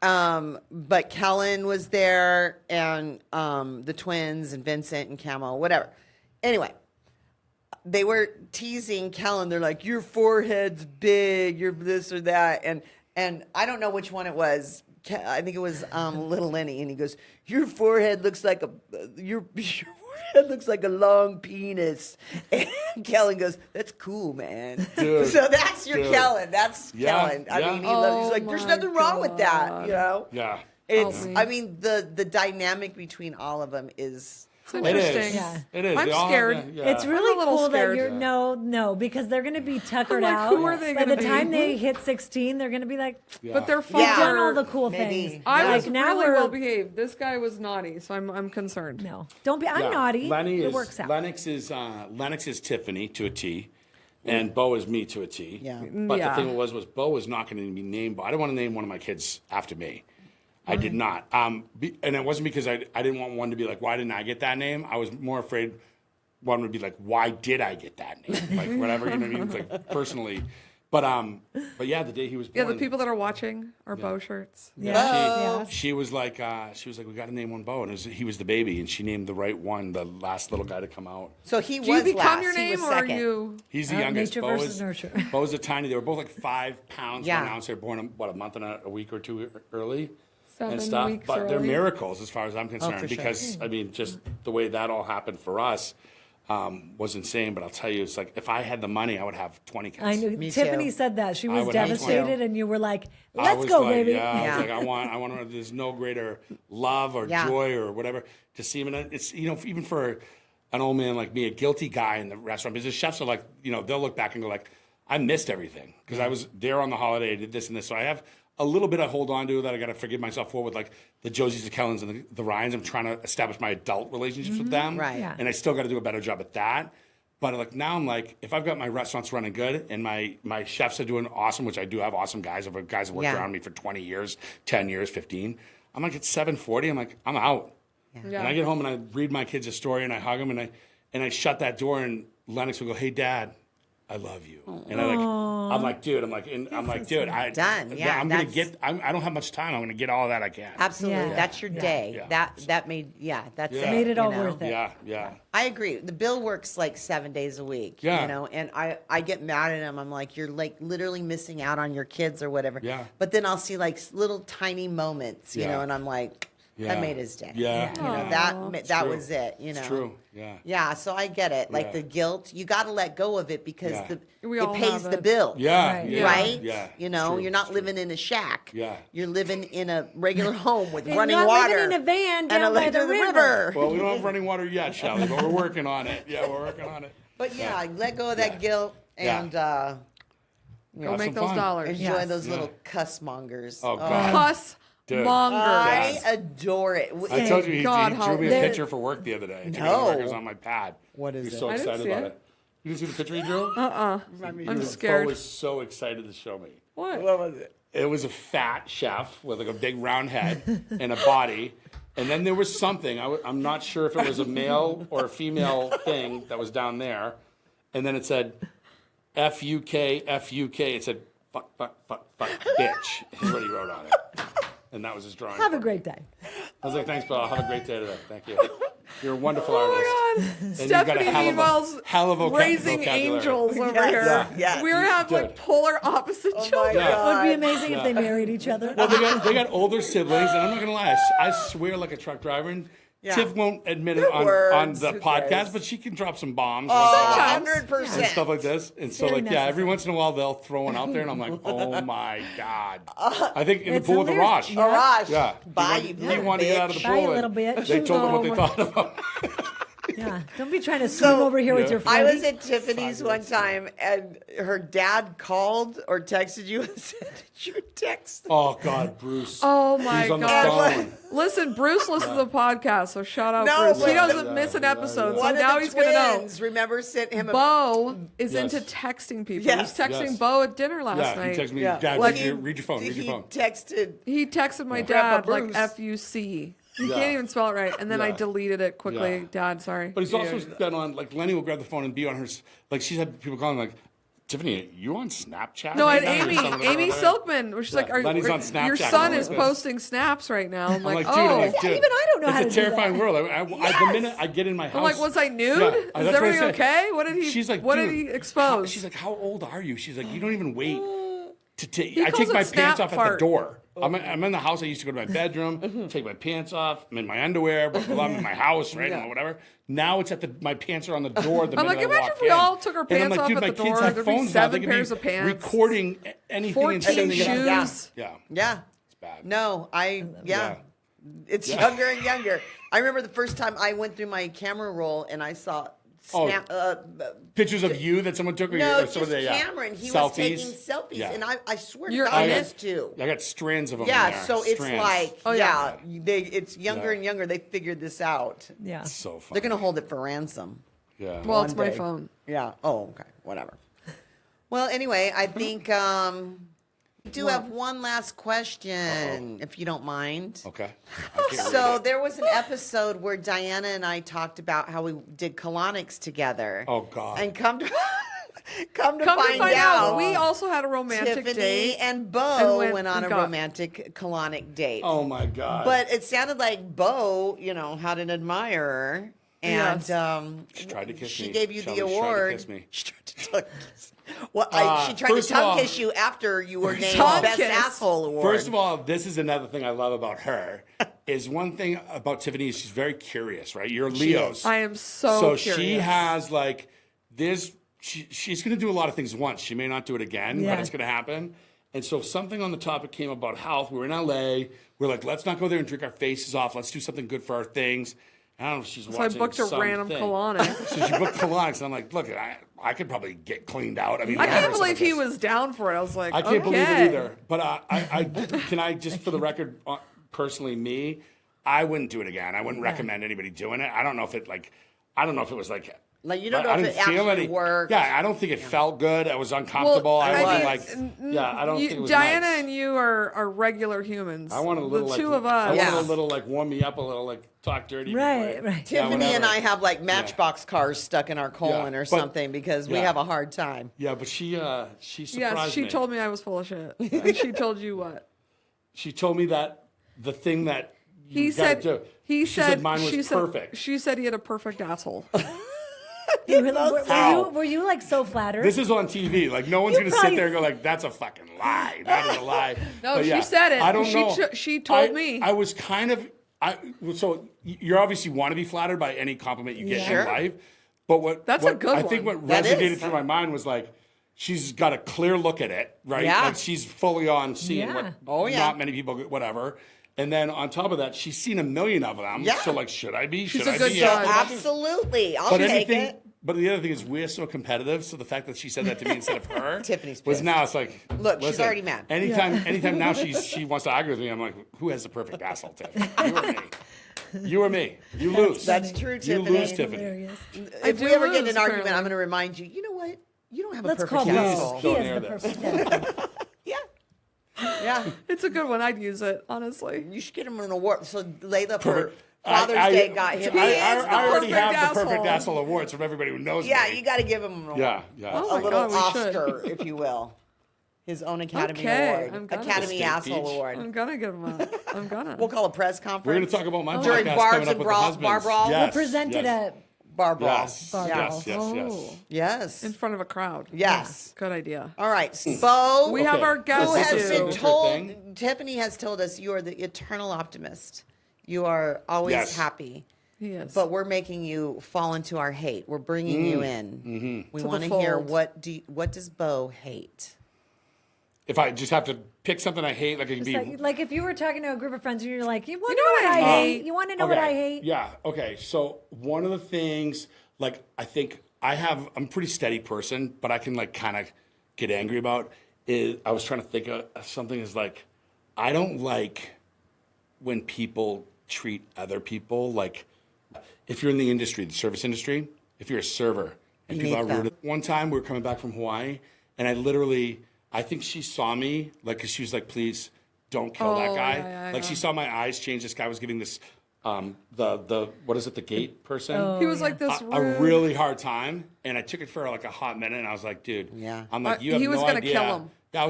But Kellen was there, and the twins, and Vincent and Camo, whatever. Anyway, they were teasing Kellen. They're like, "Your forehead's big. You're this or that," and I don't know which one it was. I think it was Little Lenny, and he goes, "Your forehead looks like your forehead looks like a long penis." And Kellen goes, "That's cool, man." Dude, So that's your dude. Kellen. That's Yeah, Kellen. I yeah. mean, he's like, Oh "There's my nothing wrong with that," God. you know. Yeah. It's. me. I mean, the dynamic between all of them is. It's It interesting. is. Yeah. It is. I'm They all have scared. the- yeah. It's really I'm a little cool scared. that you're Yeah. no, because they're going to be tuckered like, out. who are they By gonna the be? time they hit 16, they're going to be like, Yeah. But they're fun. we've done all the cool Maybe. things. I like was now really we're well behaved. This guy was naughty, so I'm concerned. no, don't be. I'm Yeah. naughty. Lenny it is, works out. Lennox is Tiffany to a T, and Bo is me to a T. Yeah. But Yeah. the thing was Bo was not going to be named. I didn't want to name one of my kids after me. I did not. And it wasn't because I didn't want one to be like, why didn't I get that name? I was more afraid one would be like, why did I get that name? Like whatever, you know what I mean? Like personally. But yeah, the day he was born. Yeah, the people that are watching are Beau shirts. She was like, we got to name one Beau, and he was the baby, and she named the right one, the last little guy to come out. So he Do you was become last. your He name, was or are second. you? He's the youngest. Nature Beau versus is, nurture. Beau's a tiny. They were both like 5 pounds Yeah. per ounce. They were born a month and a week or two early. 7 and stuff, weeks but they're early. miracles as far as I'm concerned. for sure. Because I mean, just the way that all happened for us was insane. But I'll tell you, it's like if I had the money, I would have 20 kids. I knew Me Tiffany too. said that. She was would have devastated, 20. and you were like, I let's was go, like, baby. Yeah, Yeah. I was like, I want. There's no greater love or Yeah. joy or whatever to see him. And it's even for an old man like me, a guilty guy in the restaurant business. Chefs are like, they'll look back and go like, I missed everything because I was there on the holiday. I did this and this, so I have a little bit I hold on to that I got to forgive myself for with like the Josies, the Kellens, and the Ryans. I'm trying to establish my adult relationships with them, Right. Yeah. And I still got to do a better job at that. But like now I'm like, if I've got my restaurants running good and my chefs are doing awesome, which I do have awesome guys. I've had guys that worked Yeah. around me for 20 years, 10 years, 15. I'm like at 7:40. I'm like, I'm out. Yeah. And I get home and I read my kids a story and I hug them and I shut that door and Lennox will go, hey Dad, I love you. And I'm like, dude, I'm like, dude, Done. Yeah, I'm gonna that's- I don't have much time. I'm gonna get all that I can. Absolutely. Yeah. That's your day. Yeah. That made that's Yeah. it, Made it you all know? worth it. Yeah. I agree. The Bill works like 7 days a week. Yeah. And I get mad at him. I'm like, you're like literally missing out on your kids or whatever. Yeah. But then I'll see like little tiny moments, you Yeah. know, and I'm like, Yeah. that made his day. Yeah. You know, that true. was it, you know. It's true. Yeah. Yeah, so I get it. Like Yeah. the guilt, you got to let go of it because Yeah. We it all pays have the it. bill. Yeah. Right. Yeah. Right? Yeah. You It's know, true. you're not It's true. living in a shack. Yeah. You're living in a regular home with And running not water. living in a van and down by the electric river. Well, we don't have running water yet, Shelly, but we're working on it. Yeah, we're working on it. But yeah, let go of that Yeah. guilt Yeah. and Yeah, Go have make some those fun. dollars. enjoy Yes. those Yeah. little cuss mongers. Oh, God. Cuss Dude. mongers. I adore it. I told you he God, drew how- me a They're- picture for work the other day. No. It was on my pad. What is he was it? so I didn't excited see about it. it. You didn't see the picture he drew? I'm scared. Bo was so excited to show me. What? What was it? It was a fat chef with like a big round head and a body. And then there was something, I'm not sure if it was a male or a female thing that was down there. And then it said, F-U-K, F-U-K. It said, fuck, bitch, is what he wrote on it. And that was his drawing. Have a for me. great day. I was like, thanks, Bill. Have a great day today. Thank you. You're a wonderful Oh artist. my God. And you've got a Stephanie, hell of a- meanwhile, hell of a raising vocabulary. angels over Yes. here. Yeah. We have like Good. polar opposite Oh my children. Yeah. It would be God. amazing if they married each other. Well, they got older siblings, and I'm not gonna lie, I swear like a truck driver. And Yeah. Tiff won't admit it Good on words. the Who podcast, cares? but she can drop some bombs once in a while and 100%. stuff like this. And so, Very like, yeah, every necessary. once in a while they'll throw one out there, and I'm like, oh my God. I think in the It's pool with the hilarious. Rosh. Yeah. Arash. Yeah. Bye, He you wanted- he little wanted to get out of the bitch. Bye, pool. you and little bitch. They told him what Oh they my- thought about. Yeah. Don't be trying to swim over here with Yeah. your I floaty. was at Tiffany's one time, and her dad called or texted you and said, "Did you text?" Oh God, Bruce. Oh my He's on the God. phone. Listen, Bruce listens to the podcast, so shout out No, Bruce. but- He doesn't miss an episode, so One now of the he's going to know. twins, remember, sent him a Bo is Yes. into texting people. Yes. He was texting Yes. Bo at dinner last Yeah, night. he texted me, Yeah. Dad, Like, read your phone, read your phone. He texted. He texted my Grandpa dad like Bruce. F-U-C. He Yeah. can't even spell it right. And then I Yeah. deleted it quickly. Yeah. Dad, sorry. But he's also been on, like, Lenny will grab the phone and be on her, like, she's had people calling, like, Tiffany, you on Snapchat? No, right and now?" Or something like Amy that. Silkman, which is Yeah, like, are, Lenny's on your Snapchat son going is like this. posting snaps right now. I'm like, dude, oh. I'm like, dude, even I don't know how to it's do a terrifying that. world. The minute I get in my house. I'm like, was I nude? Yeah, Is that's what I everything said. okay? What did he? She's like, what dude, did he how- expose? she's like, how old are you? She's like, you don't even wait to take. He I calls take it my snap pants off at fart. the door. I'm in the house. I used to go to my bedroom, take my pants off. I'm in my underwear, blah, blah, blah, I'm in my house, right? Yeah. Or whatever. Now it's at my pants are on the door. The I'm minute like, I imagine walk if we in. all took our And I'm pants like, off dude, at my the kids door, have there'd be phones now. 7 They could pairs be of pants, recording anything 14 and sending it out. shoes. Yeah, Yeah. it's bad. No, Yeah. It's younger and younger. I remember the first time I went through my camera roll and I saw Oh, snap. Pictures of you that someone took, or No, or just some of the Cameron. He selfies. was taking selfies, Yeah. and I swear You're to God, in I it? was too. I got strands of them. Yeah, in there. so it's Strands. like, Oh, yeah. it's younger Yeah. and younger. They figured this out. Yeah. So fun. They're gonna hold it for ransom. Yeah. Well, it's One my day. phone. Yeah. Oh, okay. Whatever. Well, anyway, I think We do have one last question, if you don't mind. Okay. I can't So read it. there was an episode where Diana and I talked about how we did colonics together. Oh, God. And come to Come to find out, we also had a romantic Tiffany date. and Beau and went on a got- romantic colonic date. Oh, my God. But it sounded like Beau, had an admirer. And Yes. She tried to kiss she me. gave you Shelby the tried to award. kiss me. She tried to tongue kiss. Well, she tried to first of all- tongue kiss you after you were named Tongue Best kiss. Asshole Award. First of all, this is another thing I love about her. Is one thing about Tiffany is she's very curious, right? You're Leos. is. I am so curious. She has like this. She's going to do a lot of things once. She may not do it again, Yeah. but it's going to happen. And so something on the topic came about health. We were in LA. We're like, let's not go there and drink our faces off. Let's do something good for our things. I don't know if she's So I watching booked a something. random colonic. So she booked colonics. And I'm like, look, I could probably get cleaned out. I mean, I can't whatever, believe something he like this. was down for it. I was like, I can't believe it okay. either. But I can I just for the record, personally, me, I wouldn't do it again. I wouldn't recommend anybody doing it. I don't know if it was like. Like, you don't know I if didn't it feel actually any. worked. Yeah, I don't think it felt good. I was uncomfortable. I wasn't like. Yeah, I don't think it was Diana nice. and you are regular humans. I want a little the like. two of us. I Yeah. want a little like warm me up a little like talk dirty. Right, before- right. Yeah, Tiffany and whatever. I have like Matchbox cars stuck in our colon or but- something because we yeah. have a hard time. Yeah, but she surprised Yes, she me. told me I was full of shit. And she told you what? She told me that the thing that He you gotta said. do. He she said mine was she perfect. Said, she said he had a perfect asshole. Were you like so flattered? This is on TV. Like no one's You gonna sit probably- there and go like, "That's a fucking lie. That is a lie." No, But she said it. I don't She know. she told me. I was kind of. So you obviously want to be flattered by any compliment you get Sure. in life, but That's a good I think one. what That resonated is. through my mind was like, she's got a clear look at it, right? Yeah. Like she's fully on seeing Yeah. what Oh, yeah. not many people, whatever. And then on top of that, she's seen a million of them. Yeah. So like, should I be? She's Should a I good be? judge. Absolutely. I'll But take anything. it. But the other thing is, we're so competitive. So the fact that she said that to me instead of her, Tiffany's was pissed. now it's like, Look, she's listen, already mad. Anytime now she wants to argue with me, I'm like, who has the perfect asshole, Tiff? You or me? You or me? You lose. That's true, You Tiffany. lose, Tiffany. Hilarious. If do we ever get in lose, an argument, apparently. I'm going to remind you. You know what? You don't have Let's a call perfect Beau. asshole. He Don't is air the this. perfect. Yeah. Yeah. It's a good one. I'd use it, honestly. You should get him an award. So Layla for Perfect. Father's Day got him. I already perfect have the perfect asshole. asshole awards from everybody who knows Yeah, me. you got to give him an award. Yeah, yeah. Oh A my little God, we should. Oscar, if you will. His own Academy Okay, Award. I'm gonna. Academy State Asshole Beach. Award. I'm gonna give him a. I'm gonna. We'll call a press conference. We're going to talk about my During podcast Barbs coming up and with Brawl- the husbands. Bar Brawl? Yes, Presented yes. at Bar Brawl. Yes, Bar yes, Brawl. yes, yes. Oh, Yes. in front of a crowd. Yes. Good idea. All right. Beau, We have Okay. our who guest has Is this a been too. signature told, thing? Tiffany has told us you are the eternal optimist. You are always Yes. happy. He is. But we're making you fall into our hate. We're bringing you in. Mm-hmm. We To the want to hear fold. what does Beau hate? If I just have to pick something I hate, like it can It's be. like if you were talking to a group of friends and you're like, you want to know know what what I I hate? hate? You want to know what I hate? Yeah. Okay. So one of the things, like, I think I'm a pretty steady person, but I can like kind of get angry about is I was trying to think of something is like, I don't like when people treat other people like, if you're in the industry, the service industry, if you're a server and people are Beneath rude. One time we were coming back from Hawaii and I think she saw me, like, cause she was like, please don't kill that guy. yeah, Like she saw my eyes change. This guy was giving this, what is it, the gate person? he was like this. A rude- really hard time, and I took it for like a hot minute, and I was like, dude, Yeah. I'm like, you have he was no gonna idea. kill him. Yeah,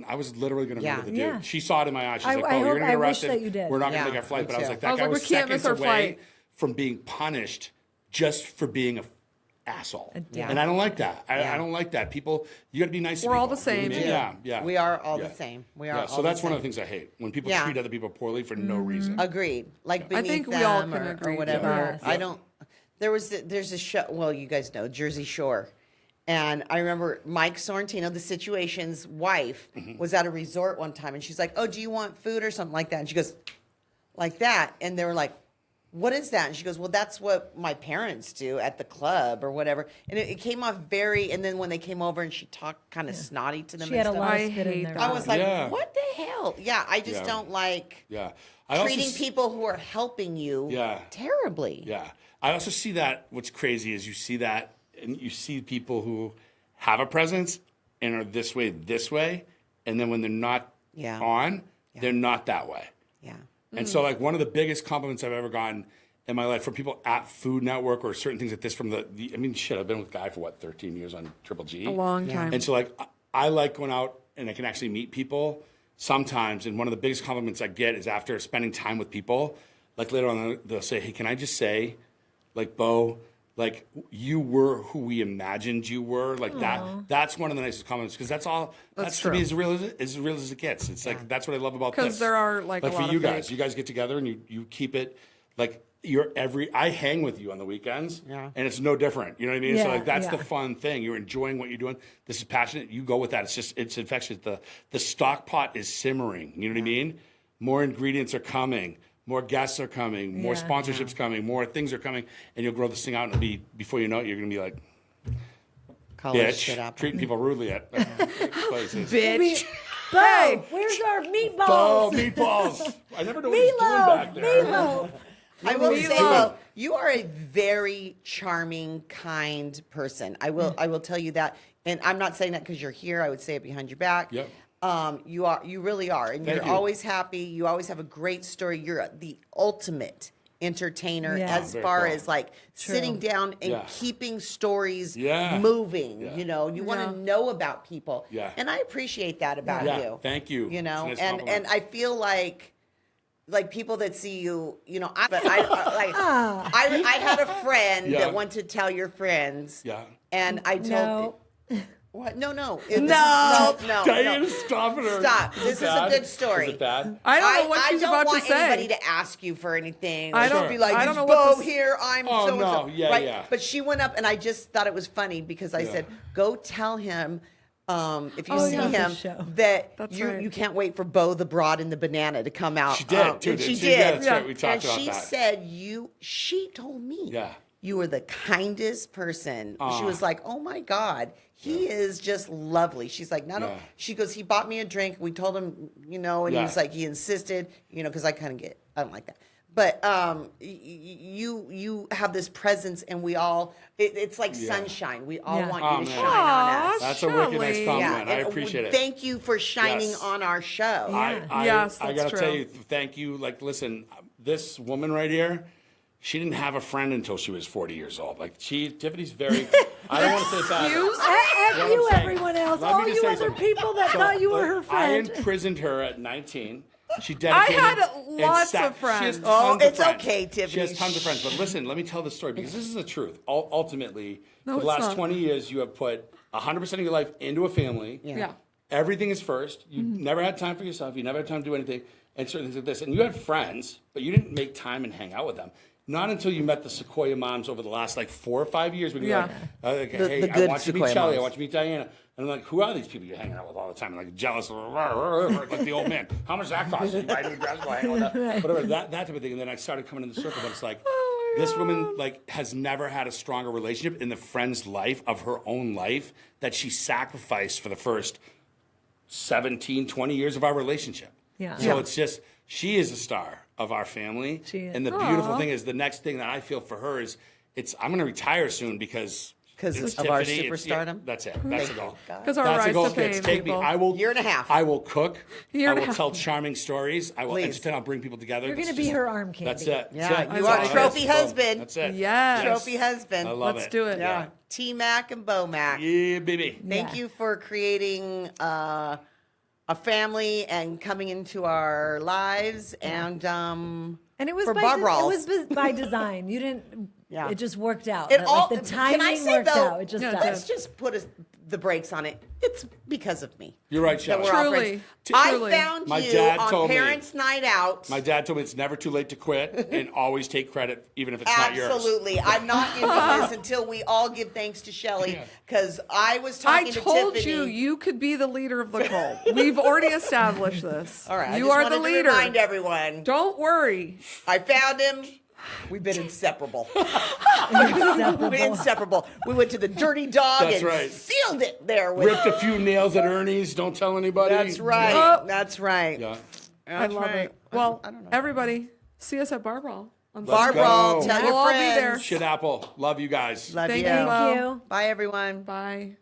I was literally gonna Yeah. murder the dude. Yeah. She saw it in my eyes. She's I- like, I oh, you're hope- gonna I get wish arrested. that you did. We're not gonna Yeah, make our flight. me But I was too. like, that I was guy like, was we can't miss seconds our away flight. from being punished just for being a asshole. Yeah. And I don't like that. Yeah. I don't like that. People, you got to be nice to We're all people. the same. You know what I mean? Yeah. We are all Yeah. the same. We are Yeah, all so the that's one of same. the things I hate when people Yeah. treat other people poorly for no reason. Agreed. Like I beneath think them we all can or agree to whatever. that. I don't. There's a show. Well, you guys know Jersey Shore, and I remember Mike Sorrentino, the Situation's wife, was at a resort one time, and she's like, "Oh, do you want food or something like that?" And she goes, "Like that," and they were like, "What is that?" And she goes, "Well, that's what my parents do at the club or whatever." And it came off very. And then when they came over and she talked kind of snotty to them, She and had a stuff, lot I of spit in hate there. that. I was like, Yeah. "What the hell?" Yeah, I just Yeah. don't like Yeah. I also treating people who are helping you Yeah. terribly. Yeah. I also see that what's crazy is you see that and you see people who have a presence and are this way, and then when they're not on, they're not that way. Yeah. And so, like, one of the biggest compliments I've ever gotten in my life from people at Food Network or certain things like this from I mean, shit, I've been with Guy for 13 years on Triple G. A long time. And so, like, I like going out and I can actually meet people sometimes. And one of the biggest compliments I get is after spending time with people, like later on, they'll say, hey, can I just say, like, Beau, like, you were who we imagined you were. Like, that's one of the nicest compliments because that's to me as real as it gets. It's like, that's what I love about this. Because there are, like, a lot for you of guys, fake. you guys get together and you keep it, like, I hang with you on the weekends, and it's no different. You know what I mean? So, like, that's the fun thing. You're enjoying what you're doing. This is passionate. You go with that. It's infectious. The stock pot is simmering. You know what I mean? More ingredients are coming. More guests are coming, more sponsorships coming, more things are coming, and you'll grow this thing out, and it'll be, before you know it, you're going to be like, bitch, treating people rudely at places. Bitch. Beau, where's our meatballs? Oh, meatballs. I never know what he's doing back there. Meatloaf. I will say, though, you are a very charming, kind person. I will tell you that. And I'm not saying that because you're here. I would say it behind your back. Yep. You really are. And you're always happy. You always have a great story. You're the ultimate entertainer as far as like sitting down and keeping stories moving. You know, you want to know about people. And I appreciate that about you. Thank you. You know, It's a nice and I feel like people that see you, you know, I had a friend that wanted to tell your friends. And I told what? No. No. Diana's stopping her. Stop. This is a good story. Is it bad? I don't know what she's about to say. I don't want anybody to ask you for anything. I don't be like, I don't know Beau what this... here. I'm Oh, so no. and so. Yeah, right? yeah. But she went up, and I just thought it was funny because I said, go tell him. If you see him, that you can't wait for Beau the Broad and the Banana to come out. She did, too. She did. did. That's right. We talked about she that. said, she told me you were the kindest person. She was like, oh, my God. He is just lovely. She's like, she goes, he bought me a drink. We told him, you know, and he was like, he insisted, you know, because I kind of I don't like that. But you have this presence, and we all, it's like sunshine. We all want you to shine on us. That's a wicked nice compliment. I appreciate it. Thank you for shining on our show. I got to tell you, thank you. Like, listen, this woman right here, she didn't have a friend until she was 40 years old. Like, Tiffany's very, I don't want to say that. F you, everyone else. All you other people that thought you were her friend. I imprisoned her at 19. She dedicated. I had lots of friends. It's okay, Tiffany. She has tons of friends. But listen, let me tell the story because this is the truth. Ultimately, for the last 20 years, you have put 100% of your life into a family. Yeah. Everything is first. You never had time for yourself. You never had time to do anything. And certain things like this. And you had friends, but you didn't make time and hang out with them. Not until you met the Sequoia moms over the last like 4 or 5 years when you're like, hey, I want you to meet Shelly, I want you to meet Diana. And I'm like, who are these people you're hanging out with all the time? I'm like jealous, like the old man. How much does that cost? You buy new dress, go hang out with that. Whatever, that type of thing. And then I started coming in the circle, but it's like, this woman like has never had a stronger relationship in the friend's life of her own life that she sacrificed for the first 17, 20 years of our relationship. So it's just, she is a star of our family. And the beautiful thing is the next thing that I feel for her is I'm going to retire soon because of Tiffany, our superstardom. That's it. That's the goal. Because our That's the rise goal. to fame, Take me. people. I will. Year and a half. I will cook. Year I and a will half. tell charming stories. I will entertain. I'll bring people together. You're going to be her arm candy. That's it. Yeah, you are trophy husband. That's it. Yes. Trophy husband. I love Let's do it. Yeah. T Mac and Beau Mac. Yeah, baby. Thank you for creating a family and coming into our lives and it was for Bar Brawl. It was by design. You didn't. Yeah. It just worked out. It Like, all, the timing can I say, worked though, out. It just let's just put the brakes on it. It's because of me. You're right, that Shelly. we're all Truly. friends. Truly. I found My you dad on told me- Parents' Night Out. My dad told me it's never too late to quit and always take credit, even if it's not yours. Absolutely. I'm not into this until we all give thanks to Shelly because I was talking to Tiffany. I told you could be the leader of the cult. We've already established this. All right. You I are just the wanted to leader. remind everyone. Don't worry. I found him. We've been inseparable. inseparable. Inseparable. We went to the Dirty Dog That's and right. sealed it there. With Ripped a few nails at Ernie's. Don't tell anybody. That's right. Oh. That's right. Yeah. I love right. it. Well, I don't know. everybody, see us at Bar Brawl. On Bar Let's Brawl. go. Tell We'll your all be friends. there. Shit apple. Love you guys. Love Thank you. you. Thank you. Bye, everyone. Bye.